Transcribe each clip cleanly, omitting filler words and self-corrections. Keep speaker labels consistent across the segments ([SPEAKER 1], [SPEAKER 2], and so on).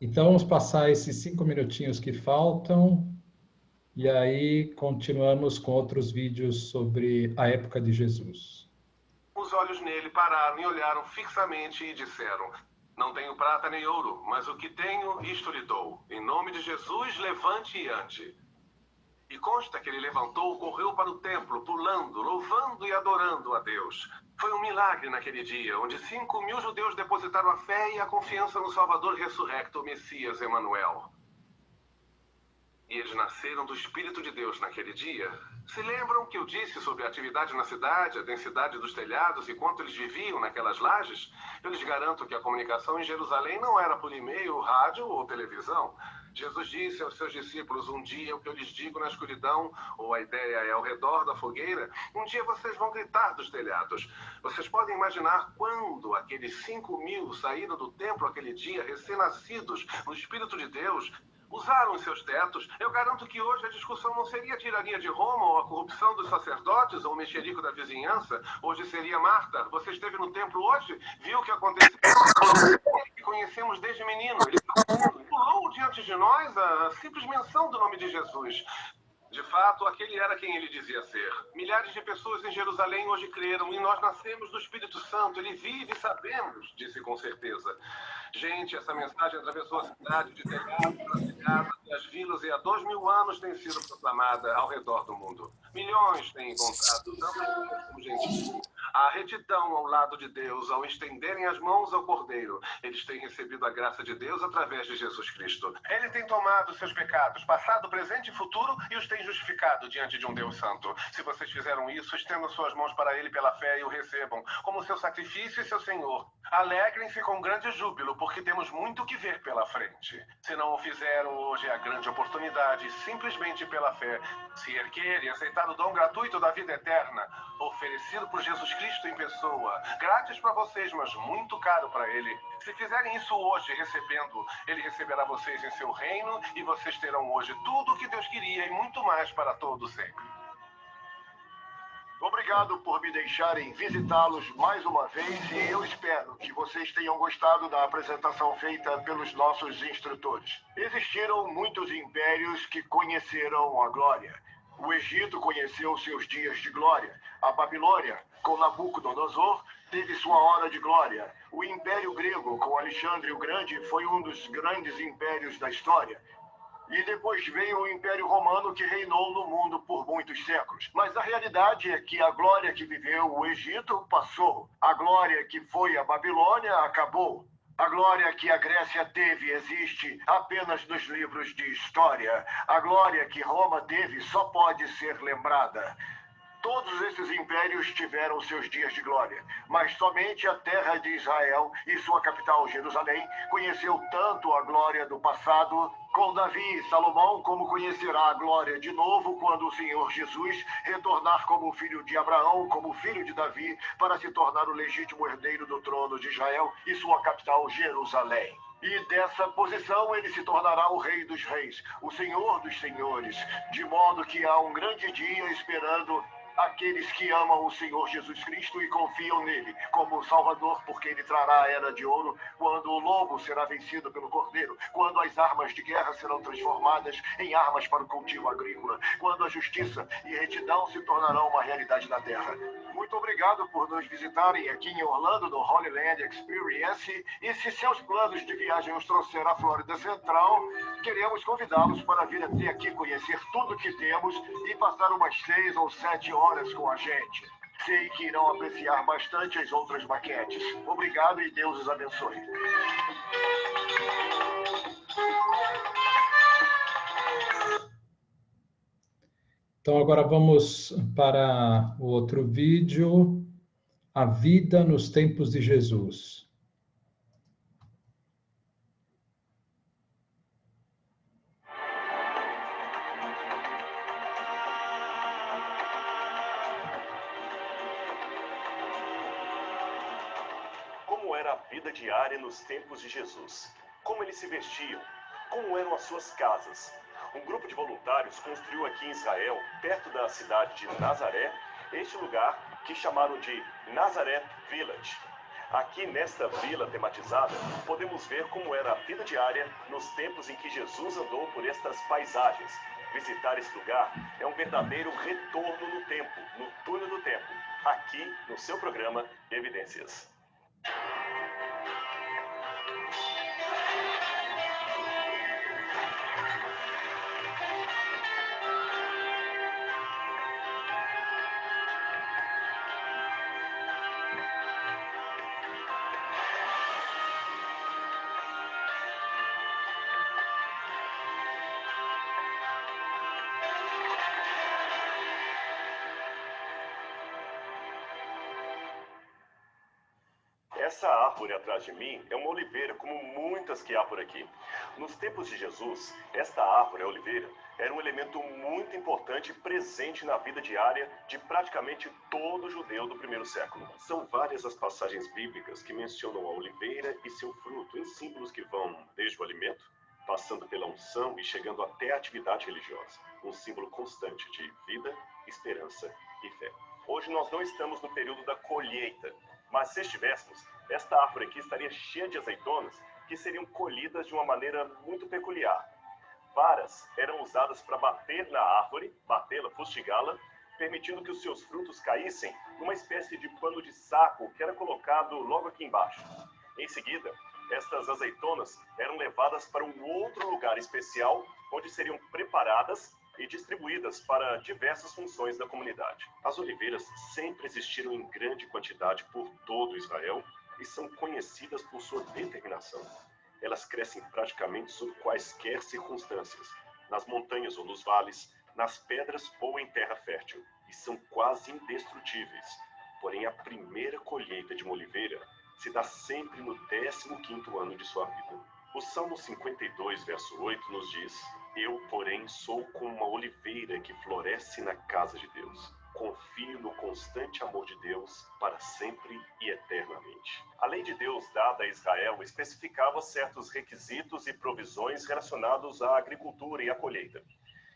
[SPEAKER 1] Então, vamos passar esses 5 minutinhos que faltam e aí continuamos com outros vídeos sobre a época de Jesus.
[SPEAKER 2] Os olhos nele pararam e olharam fixamente e disseram: Não tenho prata nem ouro, mas o que tenho, isto lhe dou. Em nome de Jesus, levante e ande. E consta que ele levantou, correu para o templo, pulando, louvando e adorando a Deus. Foi um milagre naquele dia, onde 5.000 judeus depositaram a fé e a confiança no Salvador ressurrecto, o Messias Emanuel. E eles nasceram do Espírito de Deus naquele dia. Se lembram que eu disse sobre a atividade na cidade, a densidade dos telhados e quanto eles viviam naquelas lajes? Eu lhes garanto que a comunicação em Jerusalém não era por e-mail, rádio ou televisão. Jesus disse aos seus discípulos: um dia o que eu lhes digo na escuridão, ou a ideia é ao redor da fogueira, um dia vocês vão gritar dos telhados. Vocês podem imaginar quando aqueles 5.000 saíram do templo aquele dia, recém-nascidos no Espírito de Deus, usaram os seus tetos. Eu garanto que hoje a discussão não seria a tirania de Roma ou a corrupção dos sacerdotes ou o mexerico da vizinhança. Hoje seria: Marta, você esteve no templo hoje? Viu o que aconteceu? Que conhecemos desde menino. Ele pulou diante de nós a simples menção do nome de Jesus. De fato, aquele era quem ele dizia ser. Milhares de pessoas em Jerusalém hoje creram e nós nascemos do Espírito Santo. Ele vive, sabemos, disse com certeza. Gente, essa mensagem atravessou a cidade de telhado para telhado, as vilas, e há 2.000 anos tem sido proclamada ao redor do mundo. Milhões têm encontrado, tanto como gentios, a retidão ao lado de Deus ao estenderem as mãos ao Cordeiro. Eles têm recebido a graça de Deus através de Jesus Cristo. Ele tem tomado seus pecados, passado, presente e futuro, e os tem justificado diante de um Deus santo. Se vocês fizeram isso, estendam suas mãos para ele pela fé e o recebam como seu sacrifício e seu Senhor. Alegrem-se com grande júbilo, porque temos muito que ver pela frente. Se não o fizeram, hoje é a grande oportunidade, simplesmente pela fé, se erguer e aceitar o dom gratuito da vida eterna, oferecido por Jesus Cristo em pessoa, grátis para vocês, mas muito caro para ele. Se fizerem isso hoje, recebendo, ele receberá vocês em seu reino, e vocês terão hoje tudo o que Deus queria e muito mais para todo sempre.
[SPEAKER 3] Obrigado por me deixarem visitá-los mais uma vez, e eu espero que vocês tenham gostado da apresentação feita pelos nossos instrutores. Existiram muitos impérios que conheceram a glória. O Egito conheceu seus dias de glória. A Babilônia, com Nabucodonosor, teve sua hora de glória. O Império Grego, com Alexandre o Grande, foi um dos grandes impérios da história. E depois veio o Império Romano, que reinou no mundo por muitos séculos. Mas a realidade é que a glória que viveu o Egito passou. A glória que foi a Babilônia acabou. A glória que a Grécia teve existe apenas nos livros de história. A glória que Roma teve só pode ser lembrada. Todos esses impérios tiveram seus dias de glória, mas somente a terra de Israel e sua capital, Jerusalém, conheceu tanto a glória do passado com Davi e Salomão, como conhecerá a glória de novo quando o Senhor Jesus retornar como filho de Abraão, como filho de Davi, para se tornar o legítimo herdeiro do trono de Israel e sua capital, Jerusalém. E dessa posição ele se tornará o Rei dos Reis, o Senhor dos Senhores, de modo que há um grande dia esperando aqueles que amam o Senhor Jesus Cristo e confiam nele como Salvador, porque ele trará a era de ouro, quando o lobo será vencido pelo cordeiro, quando as armas de guerra serão transformadas em armas para o cultivo agrícola, quando a justiça e retidão se tornarão uma realidade na terra. Muito obrigado por nos visitarem aqui em Orlando, no Holy Land Experience, e se seus planos de viagem os trouxer à Flórida Central, queremos convidá-los para vir até aqui conhecer tudo que temos e passar umas 6 ou 7 horas com a gente. Sei que irão apreciar bastante as outras maquetes. Obrigado e Deus os abençoe.
[SPEAKER 1] Então agora vamos para o outro vídeo, a vida nos tempos de Jesus.
[SPEAKER 4] Como era a vida diária nos tempos de Jesus? Como eles se vestiam? Como eram as suas casas? Um grupo de voluntários construiu aqui em Israel, perto da cidade de Nazaré, este lugar que chamaram de Nazareth Village. Aqui nesta vila tematizada, podemos ver como era a vida diária nos tempos em que Jesus andou por estas paisagens. Visitar esse lugar é um verdadeiro retorno no tempo, no túnel do tempo, aqui no seu programa Evidências. Essa árvore atrás de mim é uma oliveira, como muitas que há por aqui. Nos tempos de Jesus, esta árvore, a oliveira, era um elemento muito importante e presente na vida diária de praticamente todo judeu do primeiro século. São várias as passagens bíblicas que mencionam a oliveira e seu fruto, em símbolos que vão desde o alimento, passando pela unção e chegando até a atividade religiosa. Um símbolo constante de vida, esperança e fé. Hoje nós não estamos no período da colheita, mas se estivéssemos, esta árvore aqui estaria cheia de azeitonas que seriam colhidas de uma maneira muito peculiar. Varas eram usadas para bater na árvore, batê-la, fustigá-la, permitindo que os seus frutos caíssem numa espécie de pano de saco que era colocado logo aqui embaixo. Em seguida, estas azeitonas eram levadas para um outro lugar especial, onde seriam preparadas e distribuídas para diversas funções da comunidade. As oliveiras sempre existiram em grande quantidade por todo Israel e são conhecidas por sua determinação. Elas crescem praticamente sob quaisquer circunstâncias, nas montanhas ou nos vales, nas pedras ou em terra fértil, e são quase indestrutíveis. Porém, a primeira colheita de uma oliveira se dá sempre no 15º ano de sua vida. O Salmo 52, verso 8, nos diz: Eu, porém, sou como uma oliveira que floresce na casa de Deus. Confio no constante amor de Deus para sempre e eternamente. A lei de Deus dada a Israel especificava certos requisitos e provisões relacionados à agricultura e à colheita.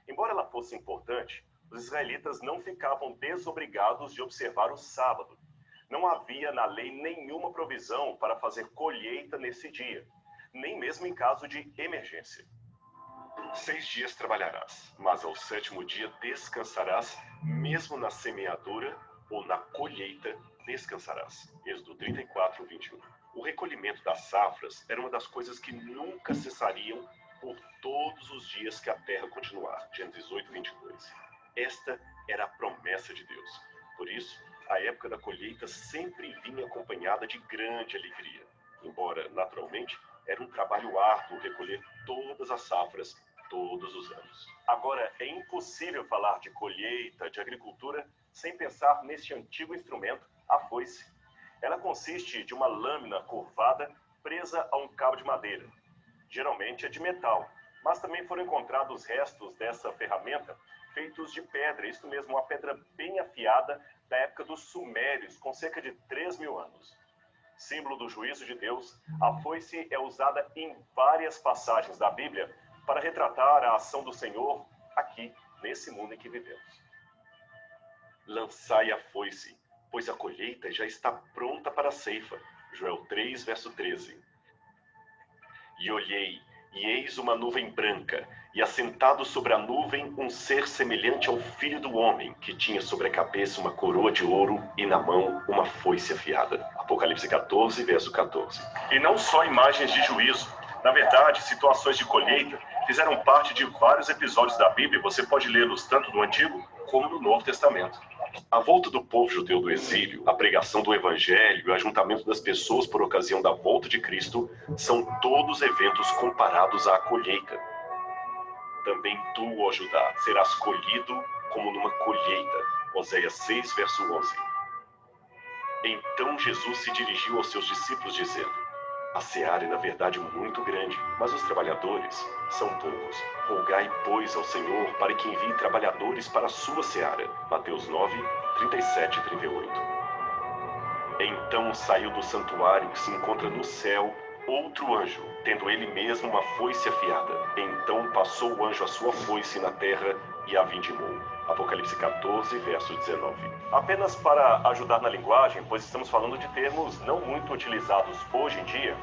[SPEAKER 4] Embora ela fosse importante, os israelitas não ficavam desobrigados de observar o sábado. Não havia na lei nenhuma provisão para fazer colheita nesse dia, nem mesmo em caso de emergência. 6 dias trabalharás, mas ao 7º dia descansarás, mesmo na semeadura ou na colheita descansarás. Êxodo 34, 21. O recolhimento das safras era uma das coisas que nunca cessariam por todos os dias que a terra continuar. Gênesis 8, 22. Esta era a promessa de Deus. Por isso, a época da colheita sempre vinha acompanhada de grande alegria. Embora, naturalmente, era um trabalho árduo recolher todas as safras todos os anos. Agora, é impossível falar de colheita, de agricultura, sem pensar neste antigo instrumento, a foice. Ela consiste de uma lâmina curvada presa a um cabo de madeira. Geralmente é de metal, mas também foram encontrados restos dessa ferramenta feitos de pedra, isto mesmo, uma pedra bem afiada da época dos sumérios, com cerca de 3.000 anos. Símbolo do juízo de Deus, a foice é usada em várias passagens da Bíblia para retratar a ação do Senhor aqui, nesse mundo em que vivemos. Lançai a foice, pois a colheita já está pronta para a ceifa. Joel 3, verso 13. E olhei, e eis uma nuvem branca, e assentado sobre a nuvem um ser semelhante ao Filho do Homem, que tinha sobre a cabeça uma coroa de ouro e na mão uma foice afiada. Apocalipse 14, verso 14. E não só imagens de juízo. Na verdade, situações de colheita fizeram parte de vários episódios da Bíblia, você pode lê-los tanto no Antigo como no Novo Testamento. A volta do povo judeu do exílio, a pregação do Evangelho e o ajuntamento das pessoas por ocasião da volta de Cristo são todos eventos comparados à colheita. Também tu, ó Judá, serás colhido como numa colheita. Oséias 6, verso 11. Então Jesus se dirigiu aos seus discípulos dizendo: a seara é na verdade muito grande, mas os trabalhadores são poucos. Rogai, pois, ao Senhor para que envie trabalhadores para a sua seara. Mateus 9, 37 e 38. Então saiu do santuário que se encontra no céu outro anjo, tendo ele mesmo uma foice afiada. Então passou o anjo a sua foice na terra e a vindimou. Apocalipse 14, verso 19. Apenas para ajudar na linguagem, pois estamos falando de termos não muito utilizados hoje em dia,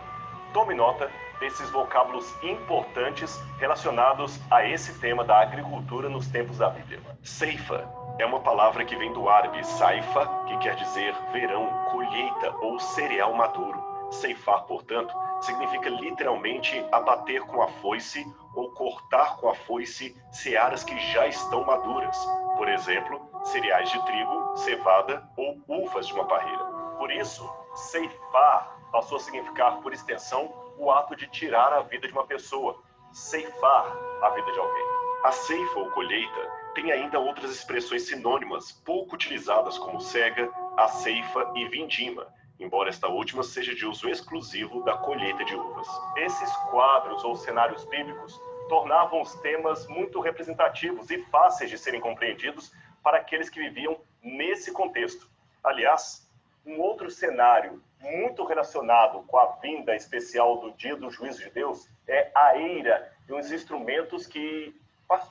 [SPEAKER 4] tome nota desses vocábulos importantes relacionados a esse tema da agricultura nos tempos da Bíblia. Ceifa é uma palavra que vem do árabe saifa, que quer dizer verão, colheita ou cereal maduro. Ceifar, portanto, significa literalmente abater com a foice ou cortar com a foice searas que já estão maduras. Por exemplo, cereais de trigo, cevada ou uvas de uma parreira. Por isso, ceifar passou a significar, por extensão, o ato de tirar a vida de uma pessoa, ceifar a vida de alguém. A ceifa ou colheita tem ainda outras expressões sinônimas, pouco utilizadas como cega, a ceifa e vindima, embora esta última seja de uso exclusivo da colheita de uvas. Esses quadros ou cenários bíblicos tornavam os temas muito representativos e fáceis de serem compreendidos para aqueles que viviam nesse contexto. Aliás, um outro cenário muito relacionado com a vinda especial do dia do juízo de Deus é a eira e os instrumentos que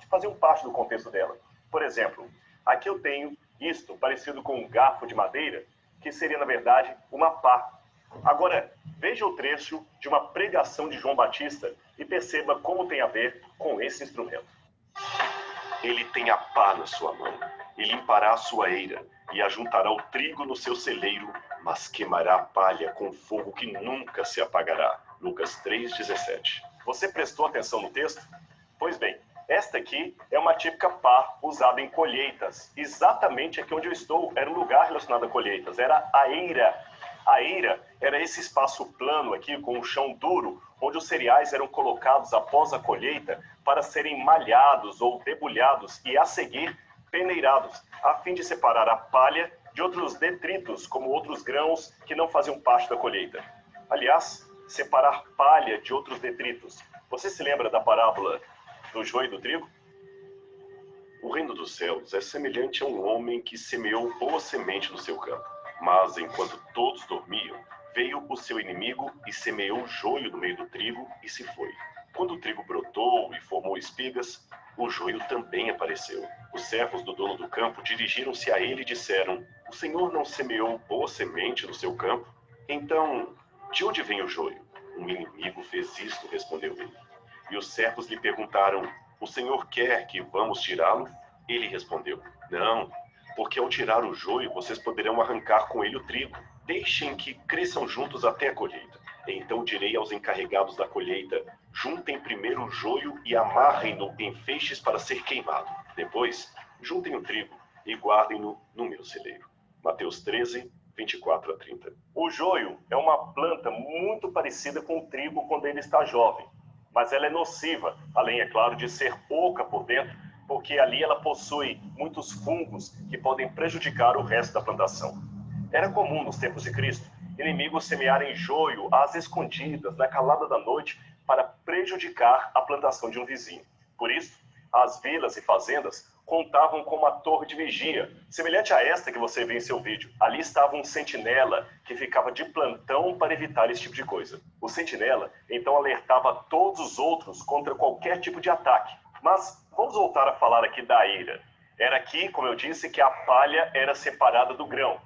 [SPEAKER 4] faziam parte do contexto dela. Por exemplo, aqui eu tenho isto parecido com um garfo de madeira, que seria, na verdade, uma pá. Agora, veja o trecho de uma pregação de João Batista e perceba como tem a ver com esse instrumento. Ele tem a pá na sua mão, e limpará a sua eira, e ajuntará o trigo no seu celeiro, mas queimará a palha com fogo que nunca se apagará. Lucas 3,17. Você prestou atenção no texto? Pois bem, esta aqui é uma típica pá usada em colheitas. Exatamente aqui onde eu estou era um lugar relacionado a colheitas, era a eira. A eira era esse espaço plano aqui com um chão duro, onde os cereais eram colocados após a colheita para serem malhados ou debulhados e a seguir peneirados, a fim de separar a palha de outros detritos, como outros grãos que não faziam parte da colheita. Aliás, separar palha de outros detritos. Você se lembra da parábola do joio e do trigo? O reino dos céus é semelhante a um homem que semeou boa semente no seu campo. Mas enquanto todos dormiam, veio o seu inimigo e semeou joio no meio do trigo e se foi. Quando o trigo brotou e formou espigas, o joio também apareceu. Os servos do dono do campo dirigiram-se a ele e disseram: "O senhor não semeou boa semente no seu campo? Então, de onde vem o joio?" "Um inimigo fez isto", respondeu ele. E os servos lhe perguntaram: "O senhor quer que vamos tirá-lo?" Ele respondeu: "Não, porque ao tirar o joio, vocês poderão arrancar com ele o trigo. Deixem que cresçam juntos até a colheita. Então direi aos encarregados da colheita: juntem primeiro o joio e amarrem-no em feixes para ser queimado. Depois, juntem o trigo e guardem-no no meu celeiro." Mateus 13, 24 a 30. O joio é uma planta muito parecida com o trigo quando ele está jovem, mas ela é nociva, além, é claro, de ser oca por dentro, porque ali ela possui muitos fungos que podem prejudicar o resto da plantação. Era comum nos tempos de Cristo inimigos semearem joio às escondidas, na calada da noite, para prejudicar a plantação de um vizinho. Por isso, as vilas e fazendas contavam com uma torre de vigia, semelhante a esta que você vê em seu vídeo. Ali estava um sentinela que ficava de plantão para evitar esse tipo de coisa. O sentinela, então, alertava todos os outros contra qualquer tipo de ataque. Mas vamos voltar a falar aqui da eira. Era aqui, como eu disse, que a palha era separada do grão.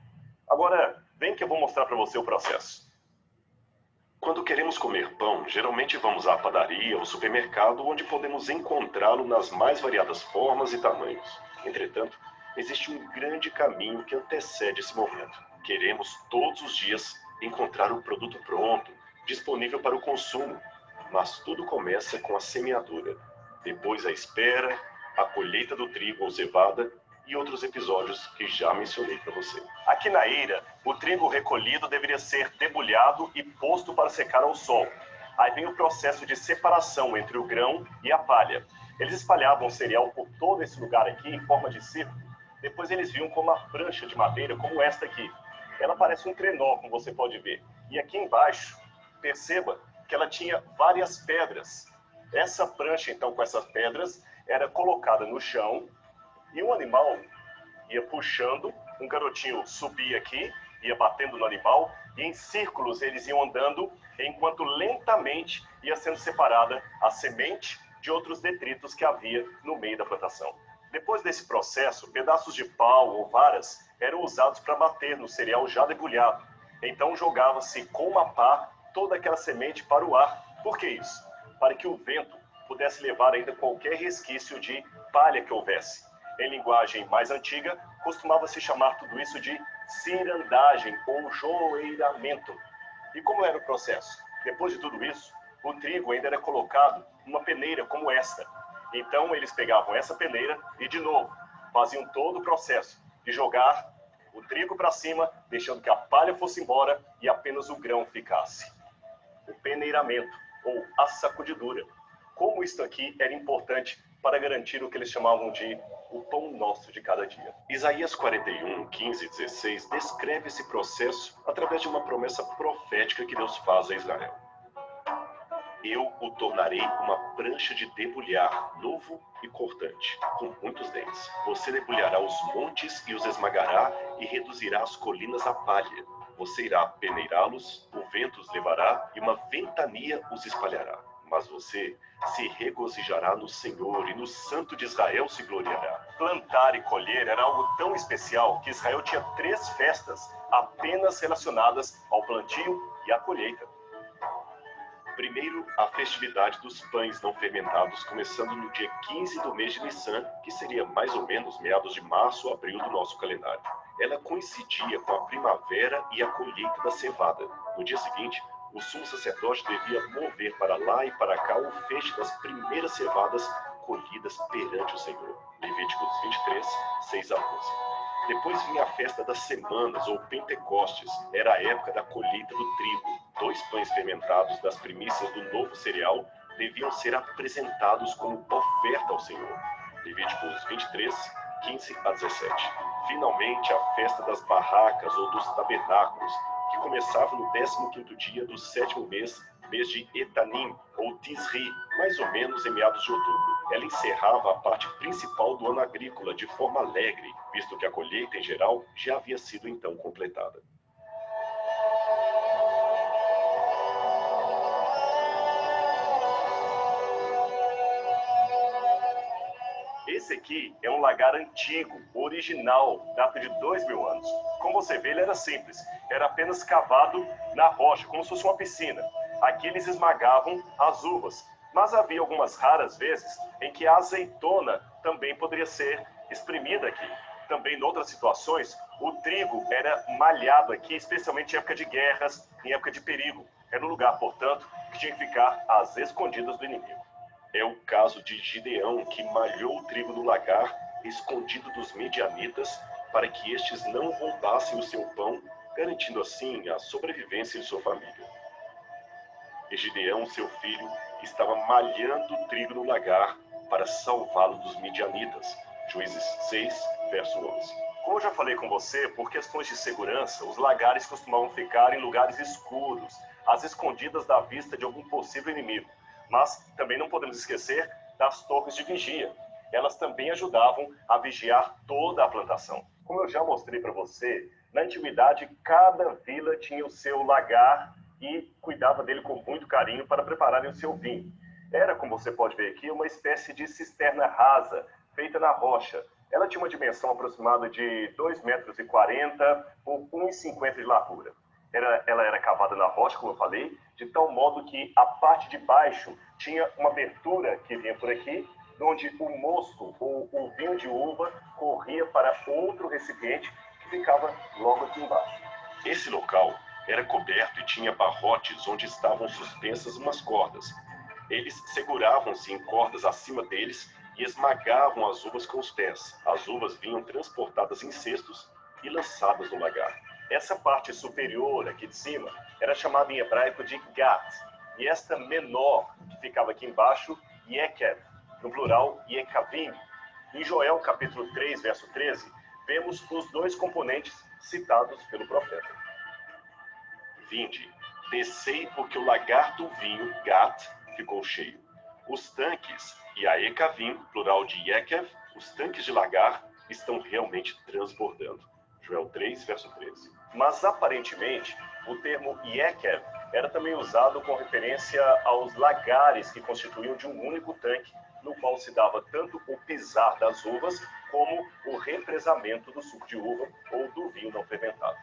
[SPEAKER 4] Agora, vem que eu vou mostrar para você o processo. Quando queremos comer pão, geralmente vamos à padaria ou supermercado, onde podemos encontrá-lo nas mais variadas formas e tamanhos. Entretanto, existe um grande caminho que antecede esse momento. Queremos todos os dias encontrar o produto pronto, disponível para o consumo. Mas tudo começa com a semeadura. Depois a espera, a colheita do trigo ou cevada e outros episódios que já mencionei para você. Aqui na eira, o trigo recolhido deveria ser debulhado e posto para secar ao sol. Aí vem o processo de separação entre o grão e a palha. Eles espalhavam o cereal por todo esse lugar aqui em forma de círculo. Depois eles viam com uma prancha de madeira como esta aqui. Ela parece um trenó, como você pode ver. E aqui embaixo, perceba que ela tinha várias pedras. Essa prancha, então, com essas pedras, era colocada no chão e um animal ia puxando, um garotinho subia aqui, ia batendo no animal E em círculos eles iam andando, enquanto lentamente ia sendo separada a semente de outros detritos que havia no meio da plantação. Depois desse processo, pedaços de pau ou varas eram usados para bater no cereal já debulhado. Então jogava-se com uma pá toda aquela semente para o ar. Por que isso? Para que o vento pudesse levar ainda qualquer resquício de palha que houvesse. Em linguagem mais antiga, costumava-se chamar tudo isso de cirandagem ou joeiramento. E como era o processo? Depois de tudo isso, o trigo ainda era colocado numa peneira como esta. Então eles pegavam essa peneira e, de novo, faziam todo o processo de jogar o trigo para cima, deixando que a palha fosse embora e apenas o grão ficasse. O peneiramento, ou a sacudidura. Como isto aqui era importante para garantir o que eles chamavam de o pão nosso de cada dia. Isaías 41, 15 e 16 descreve esse processo através de uma promessa profética que Deus faz a Israel. Eu o tornarei uma prancha de debulhar, novo e cortante, com muitos dentes. Você debulhará os montes e os esmagará e reduzirá as colinas a palha. Você irá peneirá-los, o vento os levará e uma ventania os espalhará. Mas você se regozijará no Senhor e no Santo de Israel se gloriará. Plantar e colher era algo tão especial que Israel tinha 3 festas apenas relacionadas ao plantio e à colheita. Primeiro, a festividade dos pães não fermentados, começando no dia 15 do mês de Nissan, que seria mais ou menos meados de março ou abril do nosso calendário. Ela coincidia com a primavera e a colheita da cevada. No dia seguinte, o sumo sacerdote devia mover para lá e para cá o feixe das primeiras cevadas colhidas perante o Senhor. Levíticos 23, 6 a 11. Depois vinha a festa das semanas, ou Pentecostes. Era a época da colheita do trigo. 2 pães fermentados das primícias do novo cereal deviam ser apresentados como oferta ao Senhor. Levíticos 23, 15 a 17. Finalmente, a festa das barracas, ou dos tabernáculos, que começava no 15º dia do 7º mês de Etanim, ou Tisri, mais ou menos em meados de outubro. Ela encerrava a parte principal do ano agrícola de forma alegre, visto que a colheita, em geral, já havia sido então completada. Esse aqui é um lagar antigo, original, data de 2000 anos. Como você vê, ele era simples. Era apenas cavado na rocha, como se fosse uma piscina. Aqui eles esmagavam as uvas. Mas havia algumas raras vezes em que a azeitona também poderia ser espremida aqui. Também, em outras situações, o trigo era malhado aqui, especialmente em época de guerras, em época de perigo. Era um lugar, portanto, que tinha que ficar às escondidas do inimigo. É o caso de Gideão, que malhou o trigo no lagar, escondido dos midianitas, para que estes não roubassem o seu pão, garantindo assim a sobrevivência de sua família. E Gideão, seu filho, estava malhando o trigo no lagar para salvá-lo dos midianitas. Juízes 6, verso 11. Como eu já falei com você, por questões de segurança, os lagares costumavam ficar em lugares escuros, às escondidas da vista de algum possível inimigo. Mas também não podemos esquecer das torres de vigia. Elas também ajudavam a vigiar toda a plantação. Como eu já mostrei para você, na antiguidade cada vila tinha o seu lagar e cuidava dele com muito carinho para prepararem o seu vinho. Era, como você pode ver aqui, uma espécie de cisterna rasa, feita na rocha. Ela tinha uma dimensão aproximada de 2,40 metros por 1,50 metros de largura. Ela era cavada na rocha, como eu falei, de tal modo que a parte de baixo tinha uma abertura que vinha por aqui, onde o mosto, ou o vinho de uva, corria para outro recipiente que ficava logo aqui embaixo. Esse local era coberto e tinha barrotes onde estavam suspensas umas cordas. Eles seguravam-se em cordas acima deles e esmagavam as uvas com os pés. As uvas vinham transportadas em cestos e lançadas no lagar. Essa parte superior aqui de cima era chamada em hebraico de gat, e esta menor que ficava aqui embaixo, yekev, no plural yekavim. Em Joel capítulo 3, verso 13, vemos os 2 componentes citados pelo profeta. Vinde, descei porque o lagar do vinho, gat, ficou cheio. Os tanques, e a ekavim, plural de yekev, os tanques de lagar, estão realmente transbordando. Joel 3, verso 13. Mas, aparentemente, O termo Yeker era também usado com referência aos lagares que constituíam de um único tanque, no qual se dava tanto o pisar das uvas como o represamento do suco de uva ou do vinho não fermentado.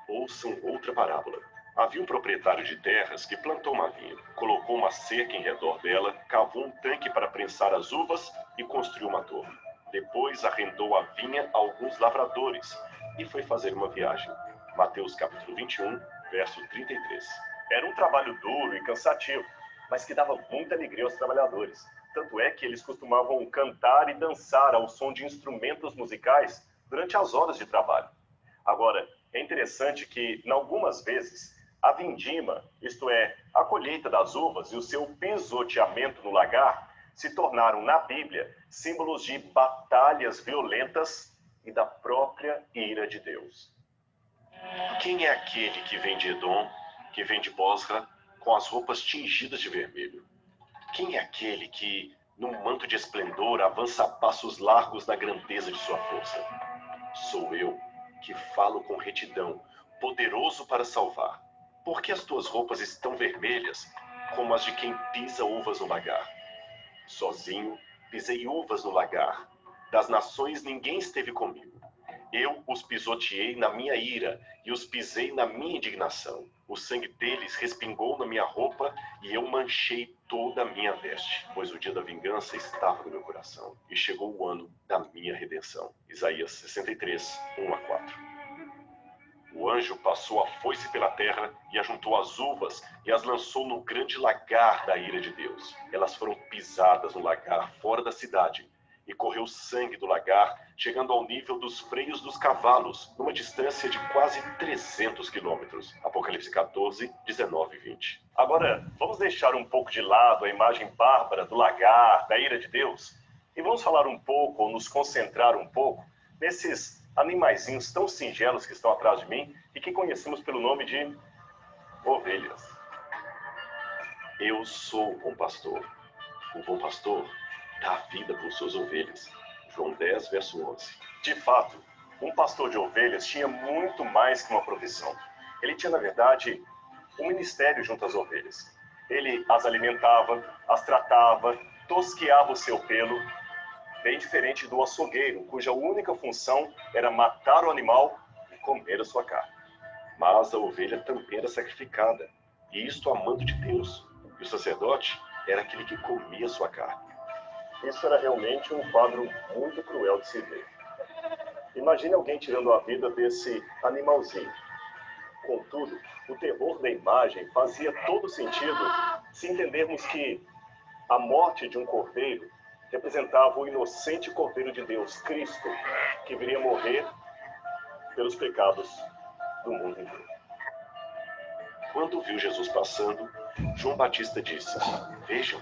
[SPEAKER 4] Ouçam outra parábola. Havia um proprietário de terras que plantou uma vinha, colocou uma cerca em redor dela, cavou um tanque para prensar as uvas e construiu uma torre. Depois arrendou a vinha a alguns lavradores e foi fazer uma viagem. Mateus capítulo 21, verso 33. Era um trabalho duro e cansativo, mas que dava muita alegria aos trabalhadores. Tanto é que eles costumavam cantar e dançar ao som de instrumentos musicais durante as horas de trabalho. Agora, é interessante que, em algumas vezes, a vindima, isto é, a colheita das uvas e o seu pisoteamento no lagar, se tornaram, na Bíblia, símbolos de batalhas violentas e da própria ira de Deus. Quem é aquele que vem de Edom, que vem de Bosra, com as roupas tingidas de vermelho? Quem é aquele que, num manto de esplendor, avança a passos largos na grandeza de sua força? Sou eu, que falo com retidão, poderoso para salvar. Por que as tuas roupas estão vermelhas, como as de quem pisa uvas no lagar? Sozinho, pisei uvas no lagar. Das nações ninguém esteve comigo. Eu os pisoteei na minha ira e os pisei na minha indignação. O sangue deles respingou na minha roupa e eu manchei toda a minha veste, pois o dia da vingança estava no meu coração e chegou o ano da minha redenção. Isaías 63, 1-4. O anjo passou a foice pela terra e ajuntou as uvas e as lançou no grande lagar da ira de Deus. Elas foram pisadas no lagar fora da cidade e correu sangue do lagar, chegando ao nível dos freios dos cavalos, numa distância de quase 300 quilômetros. Apocalipse 14, 19 e 20. Agora, vamos deixar um pouco de lado a imagem bárbara do lagar, da ira de Deus, e vamos falar um pouco, ou nos concentrar um pouco, nesses animaizinhos tão singelos que estão atrás de mim e que conhecemos pelo nome de ovelhas. Eu sou o bom pastor. O bom pastor dá a vida por suas ovelhas. João 10, verso 11. De fato, um pastor de ovelhas tinha muito mais que uma profissão. Ele tinha, na verdade, um ministério junto às ovelhas. Ele as alimentava, as tratava, tosqueava o seu pelo, bem diferente do açougueiro, cuja única função era matar o animal e comer a sua carne. Mas a ovelha também era sacrificada, e isto amando de Deus. E o sacerdote era aquele que comia a sua carne. Isso era realmente um quadro muito cruel de se ver. Imagine alguém tirando a vida desse animalzinho. Contudo, o terror da imagem fazia todo sentido se entendermos que a morte de um cordeiro representava o inocente Cordeiro de Deus, Cristo, que viria morrer pelos pecados do mundo inteiro. Quando viu Jesus passando, João Batista disse: "Vejam,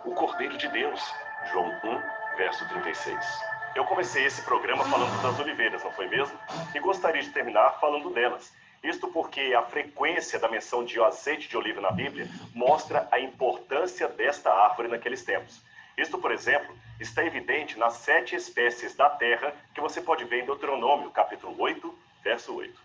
[SPEAKER 4] o Cordeiro de Deus." João 1, verso 36. Eu comecei esse programa falando das oliveiras, não foi mesmo? E gostaria de terminar falando delas. Isto porque a frequência da menção de azeite de oliva na Bíblia mostra a importância desta árvore naqueles tempos. Isto, por exemplo, está evidente nas 7 espécies da terra que você pode ver em Deuteronômio, capítulo 8, verso 8.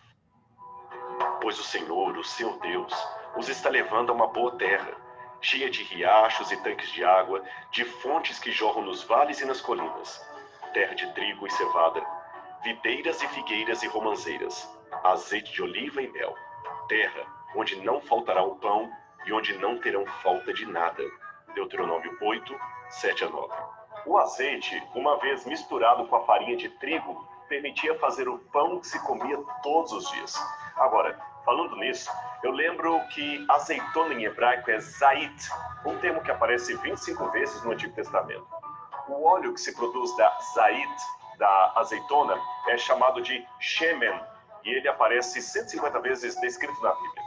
[SPEAKER 4] Pois o Senhor, o seu Deus, os está levando a uma boa terra, cheia de riachos e tanques de água, de fontes que jorram nos vales e nas colinas, terra de trigo e cevada, videiras e figueiras e romãzeiras, azeite de oliva e mel, terra onde não faltará o pão e onde não terão falta de nada. Deuteronômio 8, 7-9. O azeite, uma vez misturado com a farinha de trigo, permitia fazer o pão que se comia todos os dias. Agora, falando nisso, eu lembro que azeitona em hebraico é zait, um termo que aparece 25 vezes no Antigo Testamento. O óleo que se produz da zait, da azeitona, é chamado de shemen, e ele aparece 150 vezes descrito na Bíblia.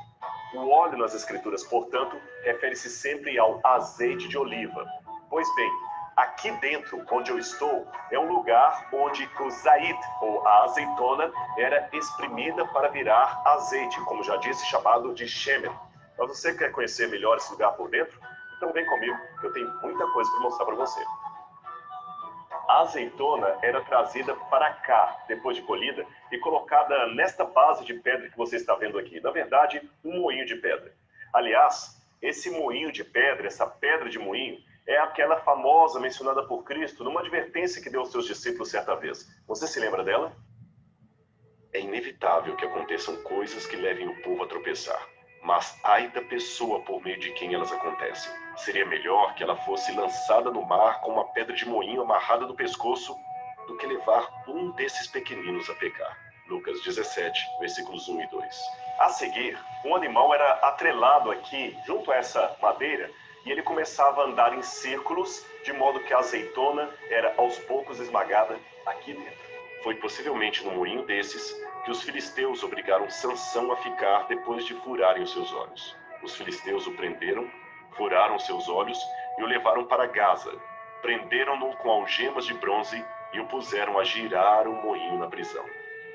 [SPEAKER 4] O óleo nas Escrituras, portanto, refere-se sempre ao azeite de oliva. Pois bem, aqui dentro, onde eu estou, é um lugar onde o zait, ou a azeitona, era exprimida para virar azeite, como já disse, chamado de shemen. Mas você quer conhecer melhor esse lugar por dentro? Então vem comigo, eu tenho muita coisa para mostrar para você. A azeitona era trazida para cá, depois de colhida, e colocada nesta base de pedra que você está vendo aqui. Na verdade, um moinho de pedra. Aliás, esse moinho de pedra, essa pedra de moinho, é aquela famosa mencionada por Cristo numa advertência que deu aos seus discípulos certa vez. Você se lembra dela? É inevitável que aconteçam coisas que levem o povo a tropeçar. Mas ai da pessoa por meio de quem elas acontecem. Seria melhor que ela fosse lançada no mar com uma pedra de moinho amarrada no pescoço do que levar um desses pequeninos a pecar. Lucas 17, versículos 1 e 2. A seguir, um animal era atrelado aqui, junto a essa madeira, e ele começava a andar em círculos, de modo que a azeitona era aos poucos esmagada aqui dentro. Foi possivelmente num moinho desses que os filisteus obrigaram Sansão a ficar depois de furarem os seus olhos. Os filisteus o prenderam, furaram seus olhos e o levaram para Gaza. Prenderam-no com algemas de bronze e o puseram a girar um moinho na prisão.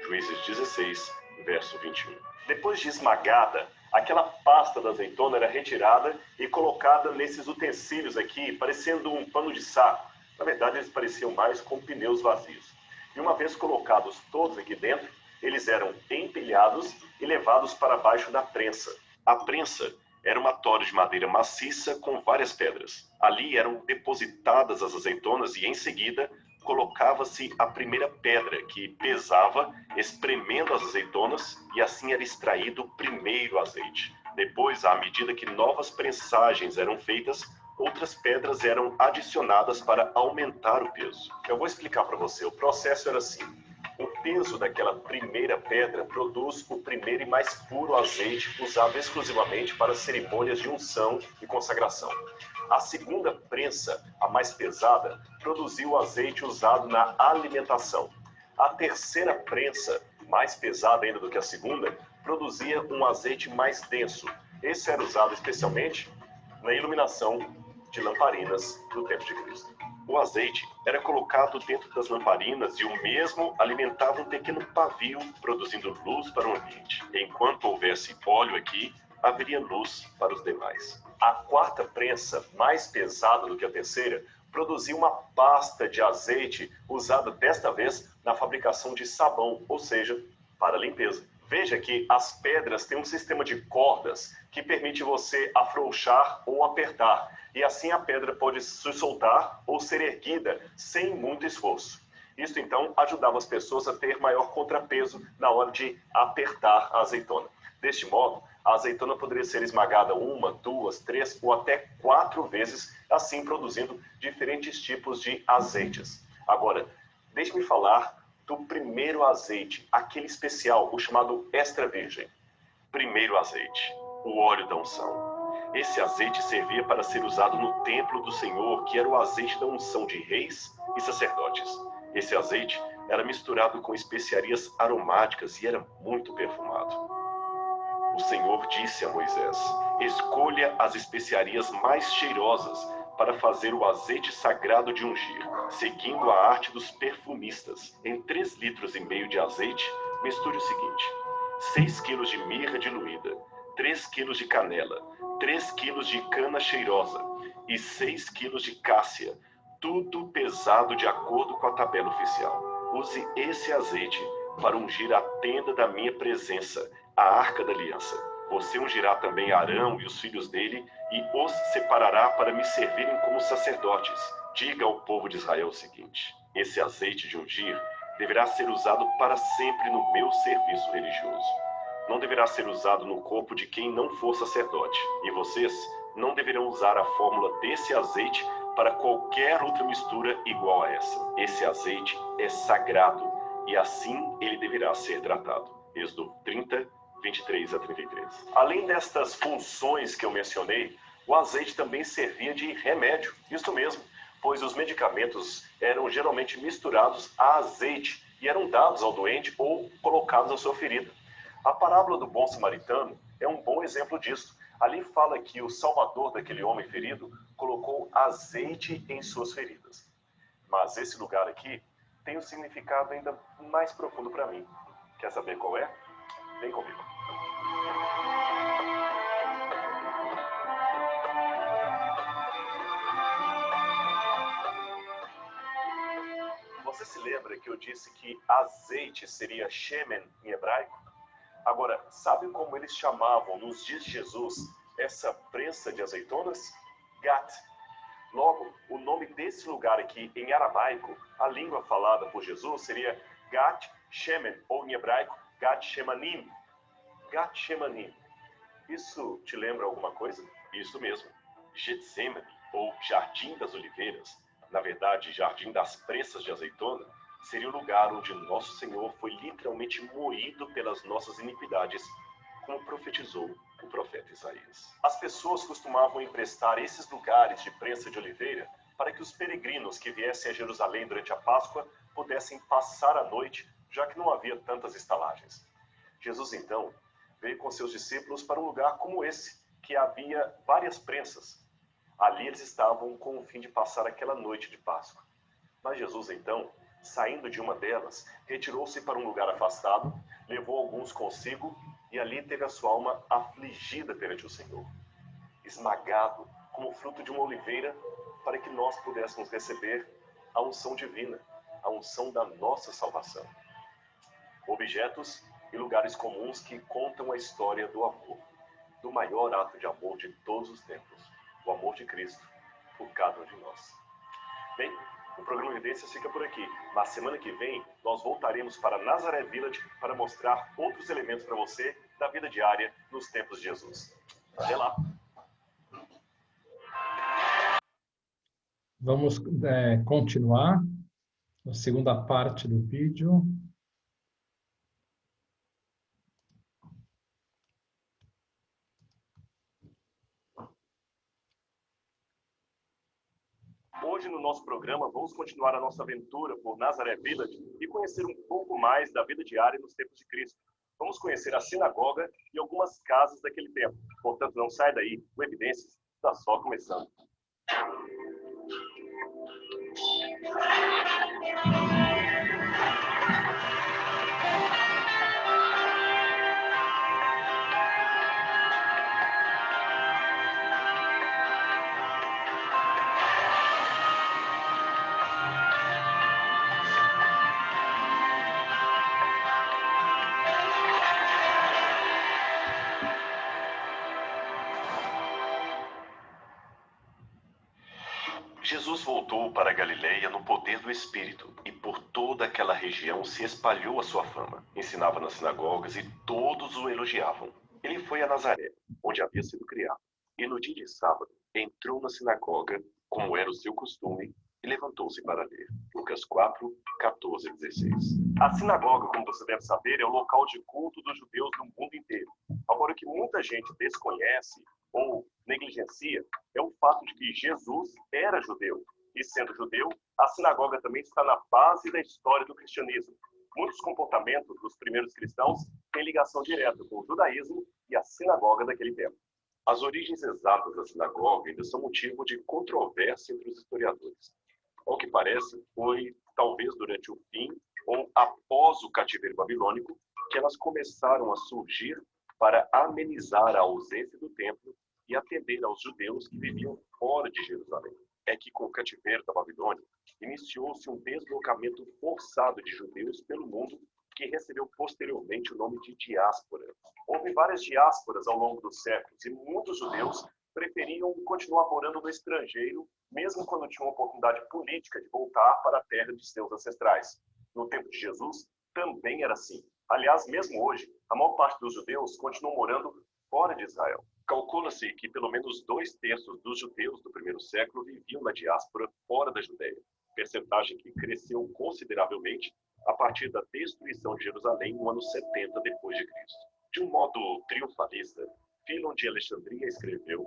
[SPEAKER 4] Juízes 16, verso 21. Depois de esmagada, aquela pasta da azeitona era retirada e colocada nesses utensílios aqui, parecendo um pano de saco. Na verdade, eles pareciam mais com pneus vazios. E uma vez colocados todos aqui dentro, eles eram empilhados e levados para baixo da prensa. A prensa era uma tora de madeira maciça com várias pedras. Ali eram depositadas as azeitonas e, em seguida, colocava-se a primeira pedra, que pesava, espremendo as azeitonas, e assim era extraído o primeiro azeite. Depois, à medida que novas prensagens eram feitas, outras pedras eram adicionadas para aumentar o peso. Eu vou explicar para você. O processo era assim. O peso daquela primeira pedra produz o primeiro e mais puro azeite usado exclusivamente para cerimônias de unção e consagração. A segunda prensa, a mais pesada, produziu o azeite usado na alimentação. A terceira prensa, mais pesada ainda do que a segunda, produzia um azeite mais denso. Esse era usado especialmente na iluminação de lamparinas do tempo de Cristo. O azeite era colocado dentro das lamparinas e o mesmo alimentava um pequeno pavio, produzindo luz para o ambiente. Enquanto houvesse óleo aqui, haveria luz para os demais. A quarta prensa, mais pesada do que a terceira, produzia uma pasta de azeite usada desta vez na fabricação de sabão, ou seja, para limpeza. Veja que as pedras têm um sistema de cordas que permite você afrouxar ou apertar, e assim a pedra pode se soltar ou ser erguida sem muito esforço. Isso então ajudava as pessoas a ter maior contrapeso na hora de apertar a azeitona. Deste modo, a azeitona poderia ser esmagada 1, 2, 3 ou até 4 vezes, assim produzindo diferentes tipos de azeites. Agora, deixe-me falar do primeiro azeite, aquele especial, o chamado extra virgem. Primeiro azeite, o óleo da unção. Esse azeite servia para ser usado no templo do Senhor, que era o azeite da unção de reis e sacerdotes. Esse azeite era misturado com especiarias aromáticas e era muito perfumado. O Senhor disse a Moisés: escolha as especiarias mais cheirosas para fazer o azeite sagrado de ungir, seguindo a arte dos perfumistas. Em 3,5 litros de azeite, misture o seguinte: 6 quilos de mirra diluída, 3 quilos de canela, 3 quilos de cana cheirosa e 6 quilos de cássia, tudo pesado de acordo com a tabela oficial. Use esse azeite para ungir a tenda da minha presença, a arca da aliança. Você ungirá também Arão e os filhos dele e os separará para me servirem como sacerdotes. Diga ao povo de Israel o seguinte: esse azeite de ungir deverá ser usado para sempre no meu serviço religioso. Não deverá ser usado no corpo de quem não for sacerdote. E vocês não deverão usar a fórmula desse azeite para qualquer outra mistura igual a essa. Esse azeite é sagrado e assim ele deverá ser tratado. Êxodo 30, 23 a 33. Além destas funções que eu mencionei, o azeite também servia de remédio. Isso mesmo, pois os medicamentos eram geralmente misturados a azeite e eram dados ao doente ou colocados à sua ferida. A parábola do bom samaritano é um bom exemplo disso. Ali fala que o salvador daquele homem ferido colocou azeite em suas feridas. Mas esse lugar aqui tem um significado ainda mais profundo para mim. Quer saber qual é? Vem comigo. lembra que eu disse que azeite seria shemen em hebraico? Agora, sabe como eles chamavam nos dias de Jesus essa prensa de azeitonas? Gat. Logo, o nome desse lugar aqui em aramaico, a língua falada por Jesus, seria Gat Shemen, ou em hebraico, Gat Shemanim. Gat Shemanim. Isso te lembra alguma coisa? Isso mesmo. Getsemane, ou Jardim das Oliveiras, na verdade, Jardim das Prensas de Azeitona, seria o lugar onde Nosso Senhor foi literalmente moído pelas nossas iniquidades, como profetizou o profeta Isaías. As pessoas costumavam emprestar esses lugares de prensa de oliveira para que os peregrinos que viessem a Jerusalém durante a Páscoa pudessem passar a noite, já que não havia tantas estalagens. Jesus, então, veio com seus discípulos para um lugar como esse, que havia várias prensas. Ali eles estavam com o fim de passar aquela noite de Páscoa. Mas Jesus, então, saindo de uma delas, retirou-se para um lugar afastado, levou alguns consigo e ali teve a sua alma afligida perante o Senhor, esmagado como fruto de uma oliveira, para que nós pudéssemos receber a unção divina, a unção da nossa salvação. Objetos e lugares comuns que contam a história do amor, do maior ato de amor de todos os tempos, o amor de Cristo por cada um de nós. Bem, o programa Evidências fica por aqui, mas semana que vem nós voltaremos para Nazaré Village para mostrar outros elementos para você da vida diária nos tempos de Jesus. Até lá!
[SPEAKER 1] Vamos continuar a segunda parte do vídeo.
[SPEAKER 4] Hoje no nosso programa vamos continuar a nossa aventura por Nazaré Village e conhecer um pouco mais da vida diária nos tempos de Cristo. Vamos conhecer a sinagoga e algumas casas daquele tempo. Portanto, não sai daí, o Evidências está só começando. Jesus voltou para a Galileia no poder do Espírito, e por toda aquela região se espalhou a sua fama. Ensinava nas sinagogas e todos o elogiavam. Ele foi a Nazaré, onde havia sido criado, e no dia de sábado entrou na sinagoga, como era o seu costume, e levantou-se para ler. Lucas 4, 14 e 16. A sinagoga, como você deve saber, é o local de culto dos judeus no mundo inteiro. Agora, o que muita gente desconhece ou negligencia é o fato de que Jesus era judeu. E sendo judeu, a sinagoga também está na base da história do cristianismo. Muitos comportamentos dos primeiros cristãos têm ligação direta com o judaísmo e a sinagoga daquele tempo. As origens exatas da sinagoga ainda são motivo de controvérsia entre os historiadores. Ao que parece, foi talvez durante o fim ou após o cativeiro babilônico que elas começaram a surgir para amenizar a ausência do templo e atender aos judeus que viviam fora de Jerusalém. É que com o cativeiro da Babilônia, iniciou-se um deslocamento forçado de judeus pelo mundo que recebeu posteriormente o nome de diáspora. Houve várias diásporas ao longo dos séculos e muitos judeus preferiam continuar morando no estrangeiro, mesmo quando tinham a oportunidade política de voltar para a terra de seus ancestrais. No tempo de Jesus, também era assim. Aliás, mesmo hoje, a maior parte dos judeus continuam morando fora de Israel. Calcula-se que pelo menos 2/3 dos judeus do primeiro século viviam na diáspora fora da Judeia, percentagem que cresceu consideravelmente a partir da destruição de Jerusalém no ano 70 depois de Cristo. De um modo triunfalista, Filon de Alexandria escreveu: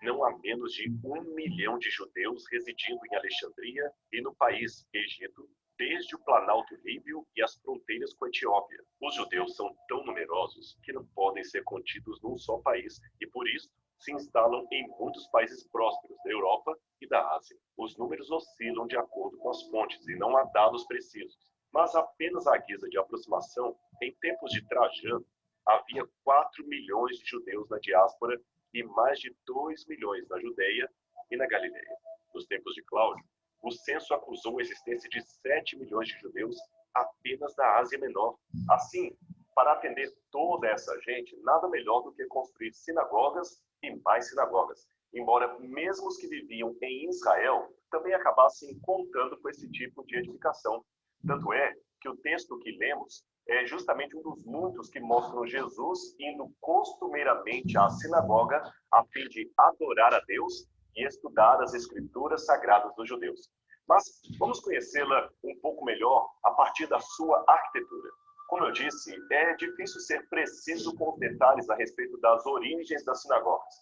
[SPEAKER 4] não há menos de 1 milhão de judeus residindo em Alexandria e no país Egito, desde o Planalto Líbio e as fronteiras com a Etiópia. Os judeus são tão numerosos que não podem ser contidos num só país e, por isso, se instalam em muitos países prósperos da Europa e da Ásia. Os números oscilam de acordo com as fontes e não há dados precisos. Mas apenas à guisa de aproximação, em tempos de Trajano, havia 4 milhões de judeus na diáspora e mais de 2 milhões na Judeia e na Galileia. Nos tempos de Cláudio, o censo acusou a existência de 7 milhões de judeus apenas na Ásia Menor. Assim, para atender toda essa gente, nada melhor do que construir sinagogas e mais sinagogas, embora mesmo os que viviam em Israel também acabassem contando com esse tipo de edificação. Tanto é que o texto que lemos é justamente um dos muitos que mostram Jesus indo costumeiramente à sinagoga a fim de adorar a Deus e estudar as escrituras sagradas dos judeus. Mas vamos conhecê-la um pouco melhor a partir da sua arquitetura. Como eu disse, é difícil ser preciso com os detalhes a respeito das origens das sinagogas.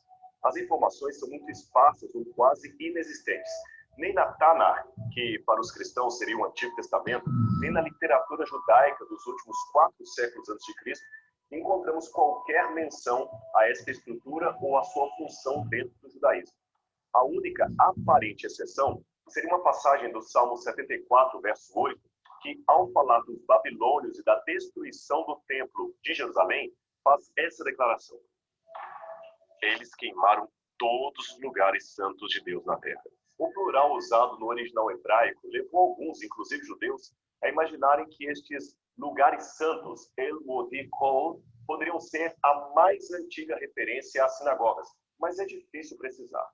[SPEAKER 4] As informações são muito esparsas ou quase inexistentes. Nem na Tanakh, que para os cristãos seria o Antigo Testamento, nem na literatura judaica dos últimos 4 séculos a.C., encontramos qualquer menção a esta estrutura ou a sua função dentro do judaísmo. A única aparente exceção seria uma passagem do Salmo 74, verso 8, que, ao falar dos babilônios e da destruição do templo de Jerusalém, faz essa declaração: eles queimaram todos os lugares santos de Deus na terra. O plural usado no original hebraico levou alguns, inclusive judeus, a imaginarem que estes lugares santos, El Modikol, poderiam ser a mais antiga referência às sinagogas, mas é difícil precisar.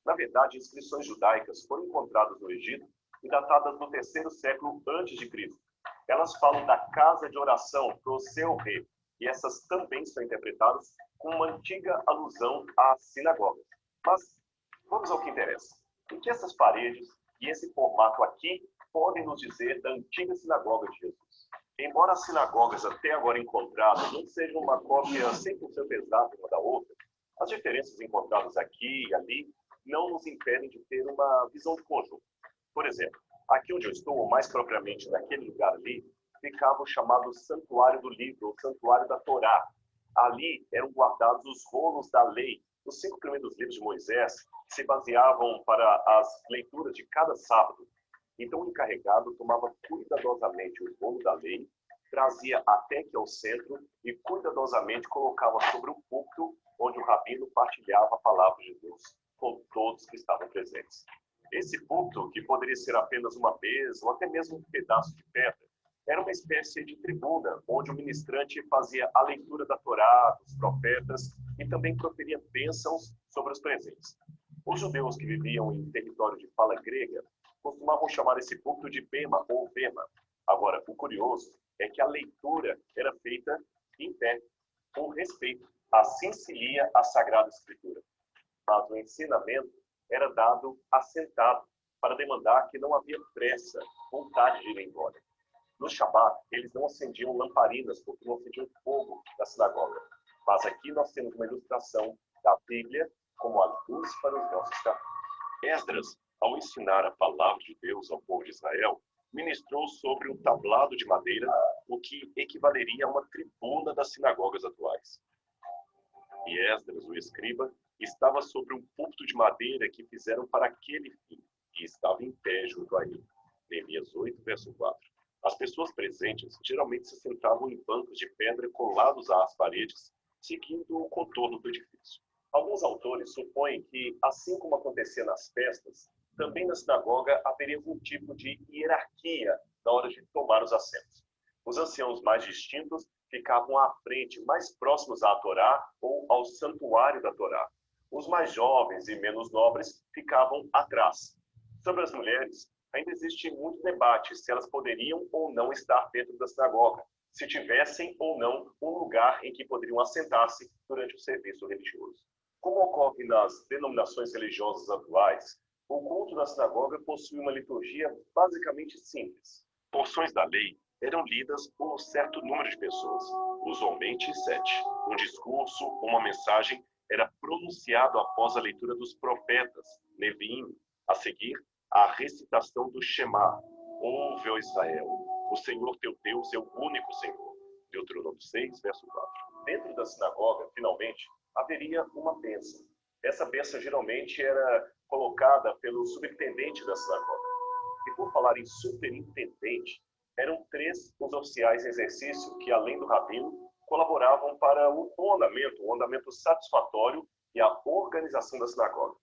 [SPEAKER 4] Na verdade, inscrições judaicas foram encontradas no Egito e datadas do 3º século a.C. Elas falam da casa de oração pro seu rei, e essas também são interpretadas com uma antiga alusão às sinagogas. Mas vamos ao que interessa. O que essas paredes e esse formato aqui podem nos dizer da antiga sinagoga de Jesus? Embora as sinagogas até agora encontradas não sejam uma cópia 100% exata uma da outra, as diferenças encontradas aqui e ali não nos impedem de ter uma visão de conjunto. Por exemplo, aqui onde eu estou, ou mais propriamente naquele lugar ali, ficava o chamado Santuário do Livro, ou Santuário da Torá. Ali eram guardados os rolos da lei, os 5 primeiros livros de Moisés, que se baseavam para as leituras de cada sábado. Então o encarregado tomava cuidadosamente o rolo da lei, trazia até que ao centro e cuidadosamente colocava sobre o púlpito onde o rabino partilhava a palavra de Deus com todos que estavam presentes. Esse púlpito, que poderia ser apenas uma mesa ou até mesmo um pedaço de pedra, era uma espécie de tribuna onde o ministrante fazia a leitura da Torá, dos profetas e também proferia bênçãos sobre os presentes. Os judeus que viviam em território de fala grega costumavam chamar esse púlpito de bema ou vema. Agora, o curioso é que a leitura era feita em pé, com respeito. Assim se lia a Sagrada Escritura. Mas o ensinamento era dado assentado, para demandar que não havia pressa, vontade de ir embora. No Shabat, eles não acendiam lamparinas, porque não acendiam fogo na sinagoga. Mas aqui nós temos uma ilustração da Bíblia como a luz para os nossos caminhos. Esdras, ao ensinar a palavra de Deus ao povo de Israel, ministrou sobre um tablado de madeira, o que equivaleria a uma tribuna das sinagogas atuais. E Esdras, o escriba, estava sobre um púlpito de madeira que fizeram para aquele fim, e estava em pé junto a ele. Neemias 8, verso 4. As pessoas presentes geralmente se sentavam em bancos de pedra colados às paredes, seguindo o contorno do edifício. Alguns autores supõem que, assim como acontecia nas festas, também na sinagoga haveria algum tipo de hierarquia na hora de tomar os assentos. Os anciãos mais distintos ficavam à frente, mais próximos à Torá ou ao santuário da Torá. Os mais jovens e menos nobres ficavam atrás. Sobre as mulheres, ainda existe muito debate se elas poderiam ou não estar dentro da sinagoga, se tivessem ou não um lugar em que poderiam assentar-se durante o serviço religioso. Como ocorre nas denominações religiosas atuais, o culto na sinagoga possui uma liturgia basicamente simples. Porções da lei eram lidas por um certo número de pessoas, usualmente 7. Um discurso, uma mensagem, era pronunciado após a leitura dos profetas, Neviim. A seguir, a recitação do Shema. Ouve, ó Israel, o Senhor teu Deus é o único Senhor. Deuteronômio 6, verso 4. Dentro da sinagoga, finalmente, haveria uma bênção. Essa bênção geralmente era colocada pelo subintendente da sinagoga. E por falar em superintendente, eram 3 os oficiais em exercício que, além do rabino, colaboravam para o andamento satisfatório e a organização da sinagoga.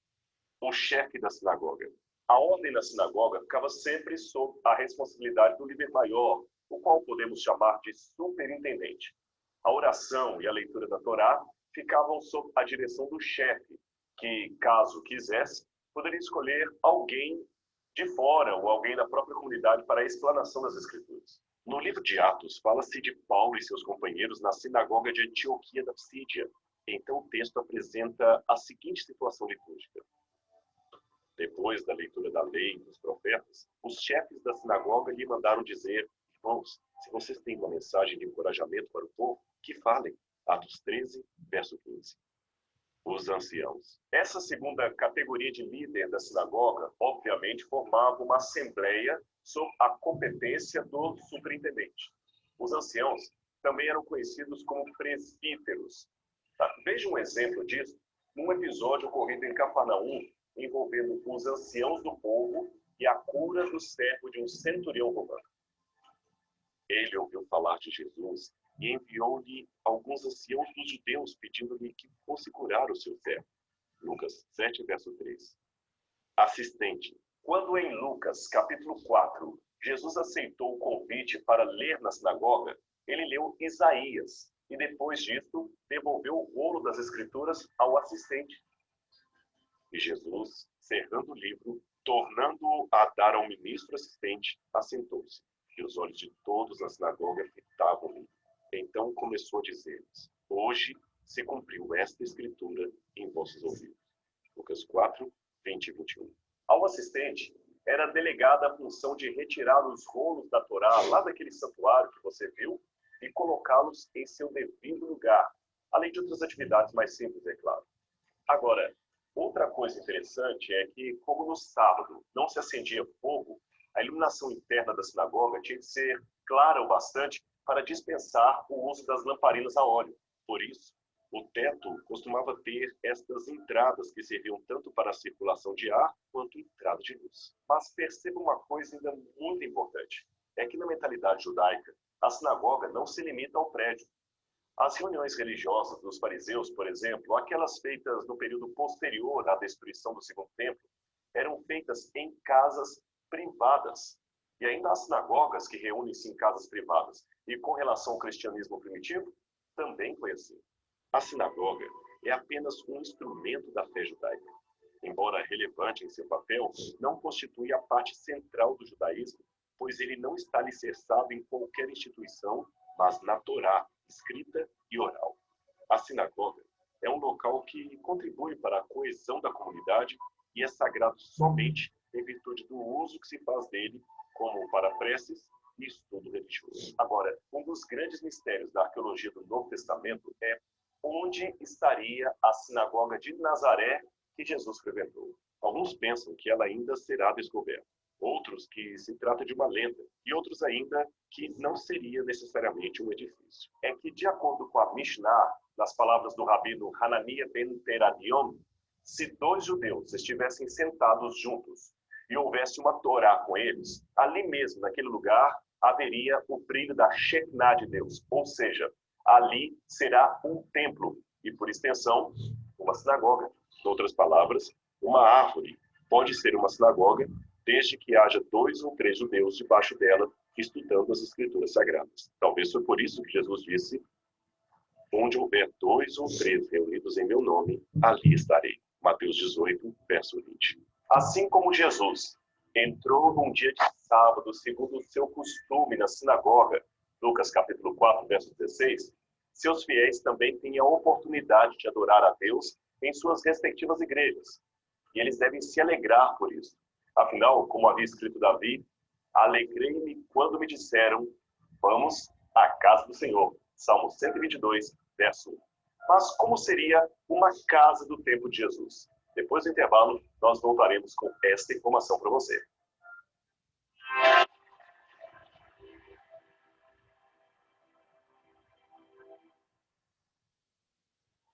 [SPEAKER 4] O chefe da sinagoga, A ordem na sinagoga ficava sempre sob a responsabilidade do líder maior, o qual podemos chamar de superintendente. A oração e a leitura da Torá ficavam sob a direção do chefe, que, caso quisesse, poderia escolher alguém de fora ou alguém da própria comunidade para a explanação das Escrituras. No livro de Atos, fala-se de Paulo e seus companheiros na sinagoga de Antioquia da Psídia. Então o texto apresenta a seguinte situação litúrgica. Depois da leitura da lei e dos profetas, os chefes da sinagoga lhe mandaram dizer: irmãos, se vocês têm uma mensagem de encorajamento para o povo, que falem. Atos 13, verso 15. Os anciãos. Essa segunda categoria de líder da sinagoga, obviamente, formava uma assembleia sob a competência do superintendente. Os anciãos também eram conhecidos como presbíteros. Veja um exemplo disso num episódio ocorrido em Cafarnaum, envolvendo os anciãos do povo e a cura do servo de um centurião romano. Ele ouviu falar de Jesus e enviou-lhe alguns anciãos dos judeus, pedindo-lhe que fosse curar o seu servo. Lucas 7, verso 3. Assistente. Quando em Lucas, capítulo 4, Jesus aceitou o convite para ler na sinagoga, ele leu Isaías e depois disso devolveu o rolo das Escrituras ao assistente. E Jesus, cerrando o livro, tornando-o a dar ao ministro assistente, assentou-se. E os olhos de todos na sinagoga fitavam o livro. Então começou a dizer-lhes: hoje se cumpriu esta escritura em vossos ouvidos. Lucas 4, 20 e 21. Ao assistente era delegada a função de retirar os rolos da Torá lá daquele santuário que você viu e colocá-los em seu devido lugar, além de outras atividades mais simples, é claro. Agora, outra coisa interessante é que, como no sábado não se acendia fogo, a iluminação interna da sinagoga tinha que ser clara o bastante para dispensar o uso das lamparinas a óleo. Por isso, o teto costumava ter estas entradas que serviam tanto para a circulação de ar quanto entrada de luz. Mas perceba uma coisa ainda muito importante. É que na mentalidade judaica, a sinagoga não se limita ao prédio. As reuniões religiosas dos fariseus, por exemplo, aquelas feitas no período posterior à destruição do segundo templo, eram feitas em casas privadas. E ainda há sinagogas que reúnem-se em casas privadas. E com relação ao cristianismo primitivo, também foi assim. A sinagoga é apenas um instrumento da fé judaica. Embora relevante em seu papel, não constitui a parte central do judaísmo, pois ele não está alicerçado em qualquer instituição, mas na Torá, escrita e oral. A sinagoga é um local que contribui para a coesão da comunidade e é sagrado somente em virtude do uso que se faz dele, como para preces e estudo religioso. Agora, um dos grandes mistérios da arqueologia do Novo Testamento é onde estaria a sinagoga de Nazaré que Jesus frequentou. Alguns pensam que ela ainda será descoberta, outros que se trata de uma lenda, e outros ainda que não seria necessariamente um edifício. É que, de acordo com a Mishnah, nas palavras do rabino Hananiah ben Teradion, se dois judeus estivessem sentados juntos e houvesse uma Torá com eles, ali mesmo, naquele lugar, haveria o brilho da Shekinah de Deus, ou seja, ali será um templo e, por extensão, uma sinagoga. Em outras palavras, uma árvore pode ser uma sinagoga desde que haja 2 ou 3 judeus debaixo dela estudando as escrituras sagradas. Talvez foi por isso que Jesus disse: onde houver 2 ou 3 reunidos em meu nome, ali estarei. Mateus 18, verso 20. Assim como Jesus entrou num dia de sábado, segundo o seu costume, na sinagoga, Lucas capítulo 4, verso 16, seus fiéis também têm a oportunidade de adorar a Deus em suas respectivas igrejas. E eles devem se alegrar por isso. Afinal, como havia escrito Davi, alegrei-me quando me disseram: vamos à casa do Senhor. Salmo 122, verso 1. Mas como seria uma casa do tempo de Jesus? Depois do intervalo, nós voltaremos com esta informação para você.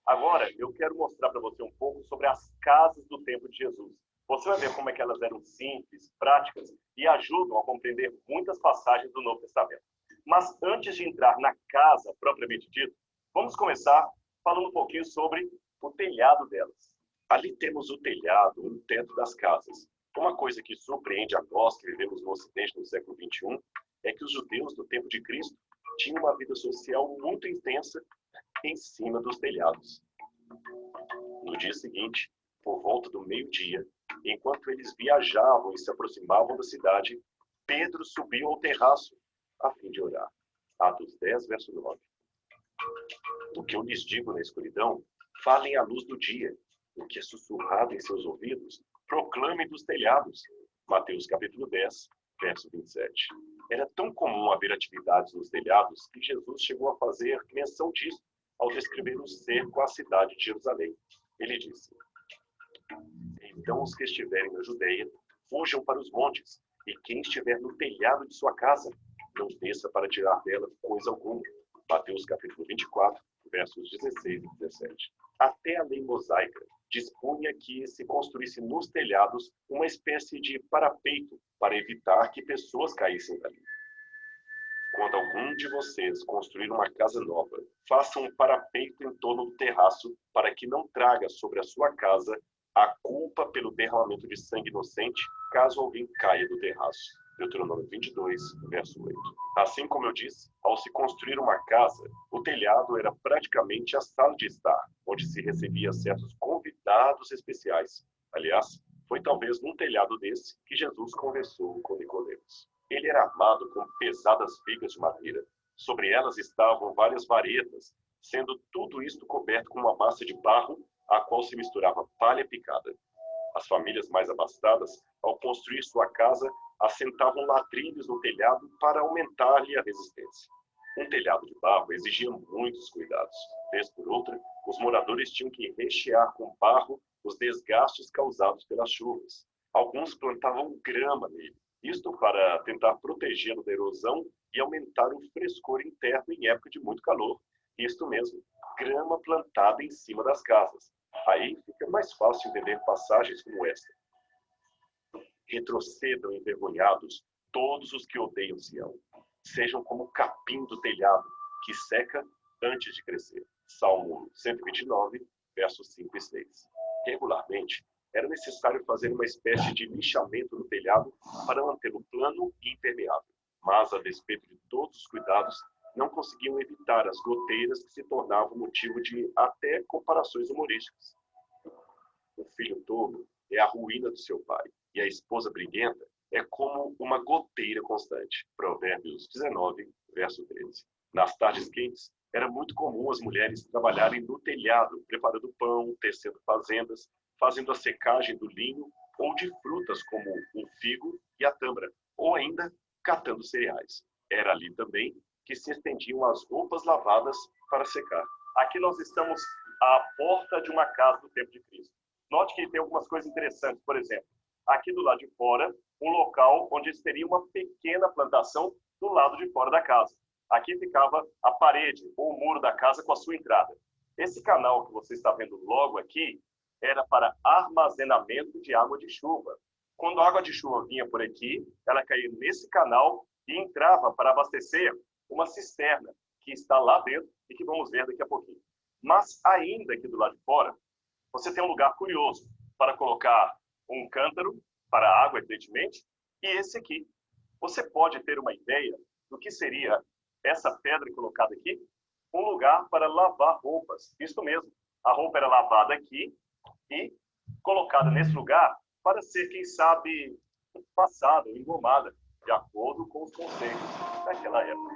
[SPEAKER 4] Agora, eu quero mostrar para você um pouco sobre as casas do tempo de Jesus. Você vai ver como é que elas eram simples, práticas e ajudam a compreender muitas passagens do Novo Testamento. Mas antes de entrar na casa propriamente dita, vamos começar falando um pouquinho sobre o telhado delas. Ali temos o telhado, o teto das casas, Uma coisa que surpreende a nós que vivemos no Ocidente no século XXI é que os judeus do tempo de Cristo tinham uma vida social muito intensa em cima dos telhados. No dia seguinte, por volta do meio-dia, enquanto eles viajavam e se aproximavam da cidade, Pedro subiu ao terraço a fim de orar. Atos 10, verso 9. O que eu lhes digo na escuridão, falem à luz do dia. O que é sussurrado em seus ouvidos, proclamem dos telhados. Mateus capítulo 10, verso 27. Era tão comum haver atividades nos telhados que Jesus chegou a fazer menção disso ao descrever o cerco à cidade de Jerusalém. Ele disse: então os que estiverem na Judeia, fujam para os montes, e quem estiver no telhado de sua casa, não desça para tirar dela coisa alguma. Mateus capítulo 24, versos 16 e 17. Até a lei mosaica dispunha que se construísse nos telhados uma espécie de parapeito para evitar que pessoas caíssem dali. Quando algum de vocês construir uma casa nova, faça um parapeito em torno do terraço para que não traga sobre a sua casa a culpa pelo derramamento de sangue inocente, caso alguém caia do terraço. Deuteronômio 22, verso 8. Assim como eu disse, ao se construir uma casa, o telhado era praticamente a sala de estar, onde se recebia certos convidados especiais. Aliás, foi talvez num telhado desse que Jesus conversou com Nicodemos. Ele era armado com pesadas vigas de madeira. Sobre elas estavam várias varetas, sendo tudo isto coberto com uma massa de barro, a qual se misturava palha picada. As famílias mais abastadas, ao construir sua casa, assentavam ladrilhos no telhado para aumentar-lhe a resistência. Um telhado de barro exigia muitos cuidados. Vez por outra, os moradores tinham que rechear com barro os desgastes causados pelas chuvas. Alguns plantavam grama nele, isto para tentar protegê-lo da erosão e aumentar o frescor interno em época de muito calor. Isto mesmo, grama plantada em cima das casas. Aí fica mais fácil entender passagens como esta. Retrocedam envergonhados todos os que odeiam Sião. Sejam como o capim do telhado, que seca antes de crescer. Salmo 129, versos 5 e 6. Regularmente, era necessário fazer uma espécie de lixamento no telhado para mantê-lo plano e impermeável. Mas, a despeito de todos os cuidados, não conseguiam evitar as goteiras que se tornavam motivo de até comparações humorísticas. O filho tolo é a ruína do seu pai, e a esposa briguenta é como uma goteira constante. Provérbios 19, verso 13. Nas tardes quentes, era muito comum as mulheres trabalharem no telhado, preparando pão, tecendo fazendas, fazendo a secagem do linho ou de frutas como o figo e a tâmara, ou ainda catando cereais. Era ali também que se estendiam as roupas lavadas para secar. Aqui nós estamos à porta de uma casa do tempo de Cristo. Note que tem algumas coisas interessantes. Por exemplo, aqui do lado de fora, um local onde teria uma pequena plantação do lado de fora da casa. Aqui ficava a parede ou o muro da casa com a sua entrada. Esse canal que você está vendo logo aqui era para armazenamento de água de chuva. Quando a água de chuva vinha por aqui, ela caía nesse canal e entrava para abastecer uma cisterna que está lá dentro e que vamos ver daqui a pouquinho. Mas ainda aqui do lado de fora, você tem um lugar curioso para colocar um cântaro para água, evidentemente, e esse aqui. Você pode ter uma ideia do que seria essa pedra colocada aqui? Um lugar para lavar roupas. Isso mesmo. A roupa era lavada aqui e colocada nesse lugar para ser, quem sabe, passada ou engomada, de acordo com os conceitos daquela época.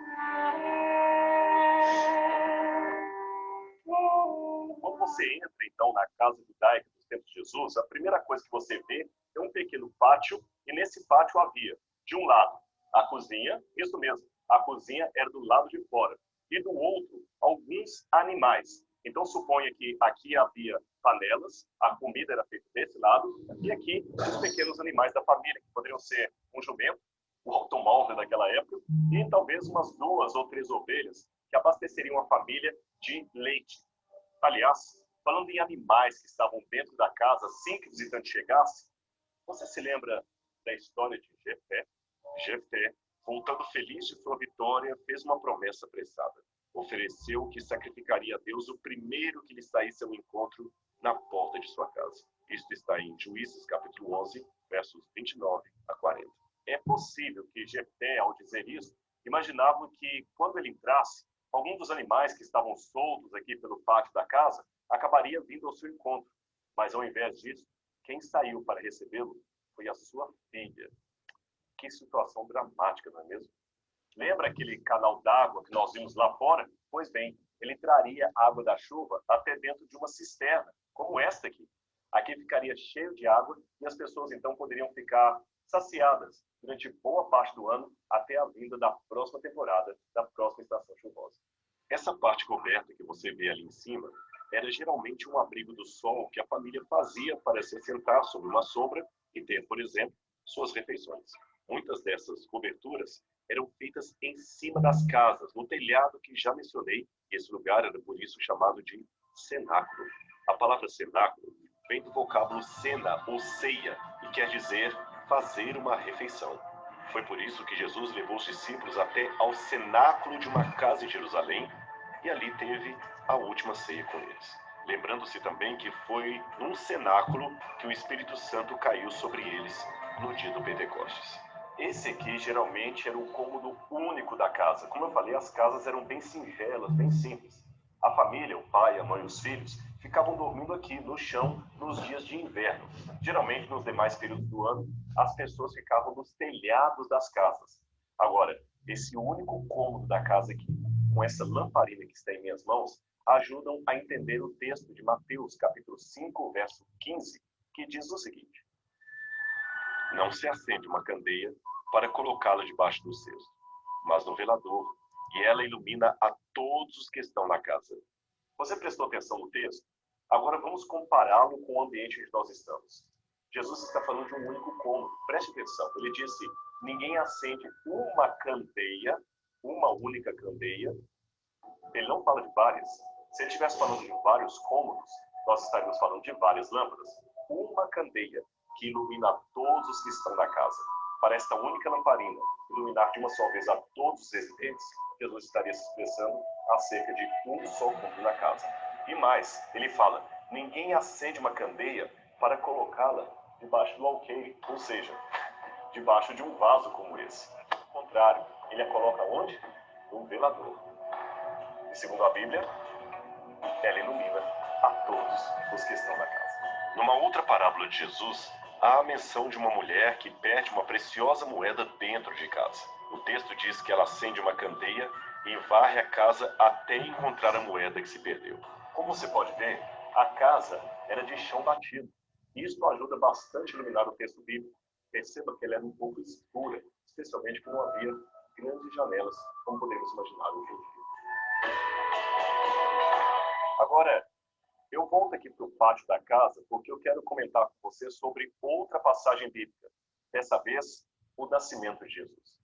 [SPEAKER 4] Quando você entra, então, na casa judaica dos tempos de Jesus, a primeira coisa que você vê é um pequeno pátio, e nesse pátio havia, de um lado, a cozinha, isso mesmo, a cozinha era do lado de fora, e do outro, alguns animais. Então, suponha que aqui havia panelas, a comida era feita desse lado, e aqui os pequenos animais da família, que poderiam ser um jumento, o automóvel daquela época, e talvez umas 2 ou 3 ovelhas que abasteceriam a família de leite. Aliás, falando em animais que estavam dentro da casa assim que o visitante chegasse, você se lembra da história de Jefté? Jefté, voltando feliz de sua vitória, fez uma promessa apressada. Ofereceu que sacrificaria a Deus o primeiro que lhe saísse ao encontro na porta de sua casa. Isto está em Juízes, capítulo 11, versos 29 a 40. É possível que Jefté, ao dizer isso, imaginava que, quando ele entrasse, algum dos animais que estavam soltos aqui pelo pátio da casa acabaria vindo ao seu encontro. Mas, ao invés disso, quem saiu para recebê-lo foi a sua filha. Que situação dramática, não é mesmo? Lembra aquele canal d'água que nós vimos lá fora? Pois bem, ele traria água da chuva até dentro de uma cisterna, como esta aqui. Aqui ficaria cheio de água e as pessoas então poderiam ficar saciadas durante boa parte do ano até a vinda da próxima temporada, da próxima estação chuvosa. Essa parte coberta que você vê ali em cima era geralmente um abrigo do sol que a família fazia para se sentar sob uma sombra e ter, por exemplo, suas refeições. Muitas dessas coberturas eram feitas em cima das casas, no telhado que já mencionei, e esse lugar era por isso chamado de cenáculo. A palavra cenáculo vem do vocábulo cena ou ceia e quer dizer fazer uma refeição. Foi por isso que Jesus levou os discípulos até ao cenáculo de uma casa em Jerusalém e ali teve a última ceia com eles. Lembrando-se também que foi num cenáculo que o Espírito Santo caiu sobre eles no dia do Pentecostes. Esse aqui geralmente era o cômodo único da casa. Como eu falei, as casas eram bem singelas, bem simples. A família, o pai, a mãe e os filhos ficavam dormindo aqui no chão nos dias de inverno. Geralmente, nos demais períodos do ano, as pessoas ficavam nos telhados das casas. Agora, esse único cômodo da casa aqui, com essa lamparina que está em minhas mãos, ajudam a entender o texto de Mateus, capítulo 5, verso 15, que diz o seguinte: não se acende uma candeia para colocá-la debaixo do cesto, mas no velador, e ela ilumina a todos os que estão na casa. Você prestou atenção no texto? Agora vamos compará-lo com o ambiente onde nós estamos. Jesus está falando de um único cômodo. Preste atenção. Ele disse: ninguém acende uma candeia, uma única candeia. Ele não fala de várias. Se ele estivesse falando de vários cômodos, nós estaríamos falando de várias lâmpadas. Uma candeia que ilumina a todos os que estão na casa. Para esta única lamparina iluminar de uma só vez a todos os residentes, Jesus estaria se expressando acerca de um só cômodo na casa. E mais, ele fala: ninguém acende uma candeia para colocá-la debaixo do alqueire, ou seja, debaixo de um vaso como esse. Ao contrário, ele a coloca onde? No velador. E segundo a Bíblia, ela ilumina a todos os que estão na casa. Numa outra parábola de Jesus, há a menção de uma mulher que perde uma preciosa moeda dentro de casa. O texto diz que ela acende uma candeia e varre a casa até encontrar a moeda que se perdeu. Como você pode ver, a casa era de chão batido. Isso ajuda bastante a iluminar o texto bíblico. Perceba que ela era um pouco escura, especialmente porque não havia grandes janelas, como podemos imaginar hoje em dia. Agora, eu volto aqui para o pátio da casa porque eu quero comentar com você sobre outra passagem bíblica. Dessa vez, o nascimento de Jesus.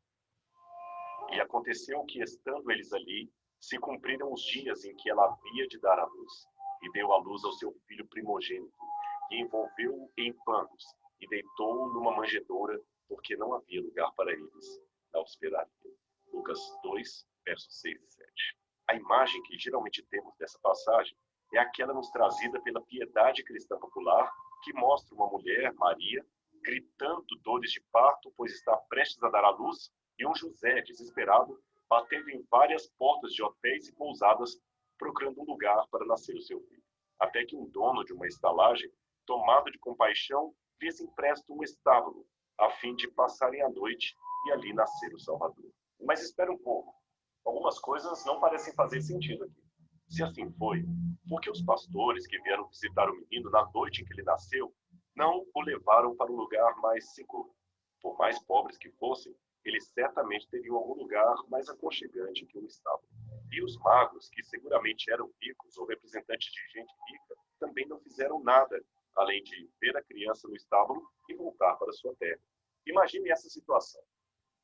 [SPEAKER 4] E aconteceu que, estando eles ali, se cumpriram os dias em que ela havia de dar à luz. E deu à luz ao seu filho primogênito, e envolveu-o em panos, e deitou-o numa manjedoura, porque não havia lugar para eles na hospedaria. Lucas 2, versos 6 e 7. A imagem que geralmente temos dessa passagem é aquela nos trazida pela piedade cristã popular, que mostra uma mulher, Maria, gritando dores de parto, pois está prestes a dar à luz, e um José, desesperado, batendo em várias portas de hotéis e pousadas, procurando um lugar para nascer o seu filho. Até que um dono de uma estalagem, tomado de compaixão, lhes empresta um estábulo, a fim de passarem a noite e ali nascer o Salvador. Mas espera um pouco. Algumas coisas não parecem fazer sentido aqui. Se assim foi, por que os pastores que vieram visitar o menino na noite em que ele nasceu não o levaram para um lugar mais seguro? Por mais pobres que fossem, eles certamente teriam algum lugar mais aconchegante que um estábulo. E os magos, que seguramente eram ricos ou representantes de gente rica, também não fizeram nada, além de ver a criança no estábulo e voltar para sua terra. Imagine essa situação.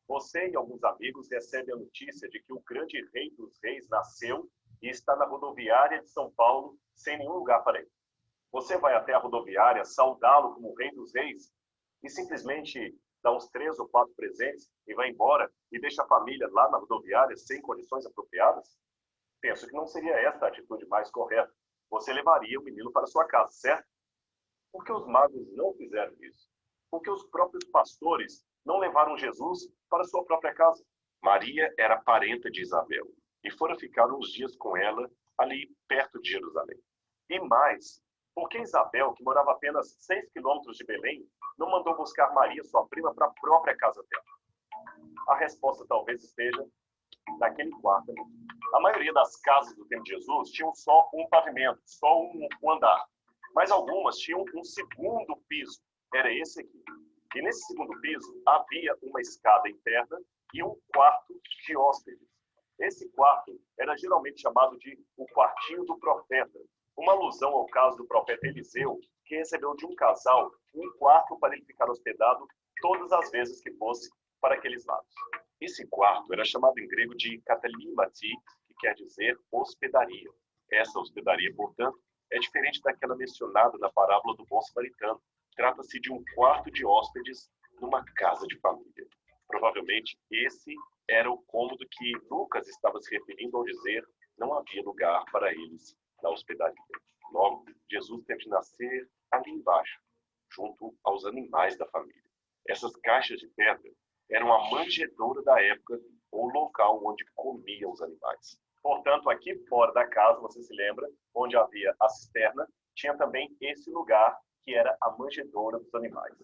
[SPEAKER 4] Você e alguns amigos recebem a notícia de que o grande rei dos reis nasceu e está na rodoviária de São Paulo sem nenhum lugar para ir. Você vai até a rodoviária saudá-lo como o rei dos reis e simplesmente dá uns 3 ou 4 presentes e vai embora e deixa a família lá na rodoviária sem condições apropriadas? Penso que não seria esta a atitude mais correta. Você levaria o menino para sua casa, certo? Por que os magos não fizeram isso? Por que os próprios pastores não levaram Jesus para sua própria casa? Maria era parenta de Isabel e fora ficar uns dias com ela ali perto de Jerusalém. E mais, por que Isabel, que morava apenas 6 quilômetros de Belém, não mandou buscar Maria, sua prima, para a própria casa dela? A resposta talvez esteja naquele quarto ali. A maioria das casas do tempo de Jesus tinham só um pavimento, só um andar. Mas algumas tinham um segundo piso. Era esse aqui. E nesse segundo piso havia uma escada interna e um quarto de hóspedes. Esse quarto era geralmente chamado de o quartinho do profeta, uma alusão ao caso do profeta Eliseu, que recebeu de um casal um quarto para ele ficar hospedado todas as vezes que fosse para aqueles lados. Esse quarto era chamado em grego de katalimati, que quer dizer hospedaria. Essa hospedaria, portanto, é diferente daquela mencionada na parábola do bom samaritano. Trata-se de um quarto de hóspedes numa casa de família. Provavelmente esse era o cômodo que Lucas estava se referindo ao dizer não havia lugar para eles na hospedaria. Logo, Jesus teve de nascer ali embaixo, junto aos animais da família. Essas caixas de pedra eram a manjedoura da época, ou local onde comiam os animais. Portanto, aqui fora da casa, você se lembra, onde havia a cisterna, tinha também esse lugar que era a manjedoura dos animais.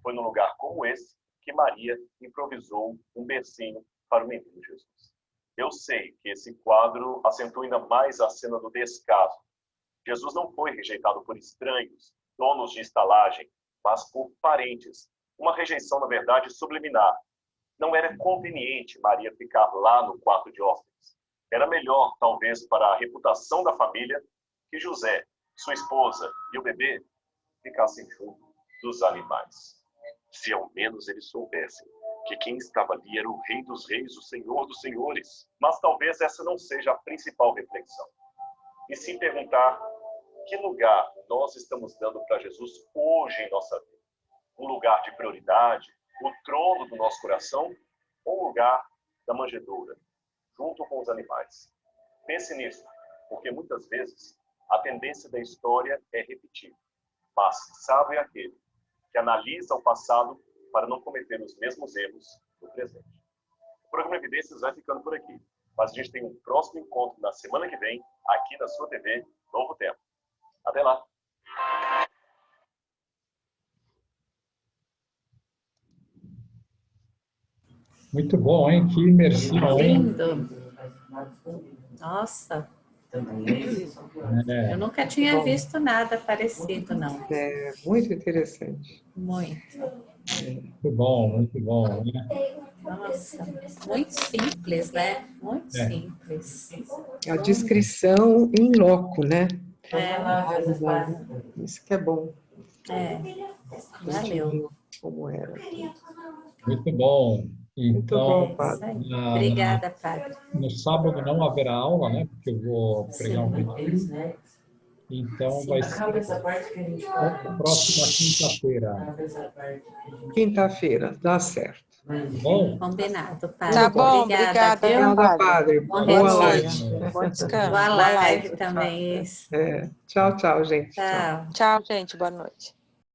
[SPEAKER 4] Foi num lugar como esse que Maria improvisou um bercinho para o menino Jesus. Eu sei que esse quadro acentua ainda mais a cena do descaso. Jesus não foi rejeitado por estranhos, donos de estalagem, mas por parentes. Uma rejeição, na verdade, subliminar. Não era conveniente Maria ficar lá no quarto de hóspedes. Era melhor, talvez, para a reputação da família, que José, sua esposa e o bebê ficassem junto dos animais. Se ao menos eles soubessem que quem estava ali era o Rei dos Reis, o Senhor dos Senhores. Mas talvez essa não seja a principal reflexão. E sim perguntar que lugar nós estamos dando para Jesus hoje em nossa vida. Um lugar de prioridade, o trono do nosso coração, ou um lugar da manjedoura, junto com os animais. Pense nisso, porque muitas vezes a tendência da história é repetir. Mas sábio é aquele que analisa o passado para não cometer os mesmos erros no presente. O programa Evidências vai ficando por aqui, mas a gente tem um próximo encontro na semana que vem, aqui na sua TV, Novo Tempo. Até lá!
[SPEAKER 1] Muito bom, hein? Que imersão, hein?
[SPEAKER 5] Lindo. Nossa. Eu nunca tinha visto nada parecido, não.
[SPEAKER 6] É muito interessante.
[SPEAKER 5] Muito.
[SPEAKER 1] Muito bom, né?
[SPEAKER 5] Nossa, muito simples, né? Muito simples.
[SPEAKER 6] A descrição em loco, né?
[SPEAKER 5] É.
[SPEAKER 6] Isso que é bom.
[SPEAKER 5] É. Valeu.
[SPEAKER 6] Como era.
[SPEAKER 1] Muito bom.
[SPEAKER 6] Muito
[SPEAKER 1] Então,
[SPEAKER 6] bom, padre.
[SPEAKER 5] Obrigada, padre.
[SPEAKER 1] No sábado não haverá aula, né? Porque eu vou pregar um retiro. Então, vai ser a próxima quinta-feira.
[SPEAKER 6] Quinta-feira, dá certo.
[SPEAKER 1] Bom?
[SPEAKER 5] Combinado, padre.
[SPEAKER 7] Tá bom,
[SPEAKER 5] obrigada.
[SPEAKER 6] Obrigada, padre.
[SPEAKER 5] Bom
[SPEAKER 6] Boa
[SPEAKER 5] retiro.
[SPEAKER 6] live.
[SPEAKER 7] Bom descanso.
[SPEAKER 5] Boa live também, isso.
[SPEAKER 6] Tchau, tchau, gente.
[SPEAKER 5] Tchau.
[SPEAKER 7] Tchau, gente. Boa noite.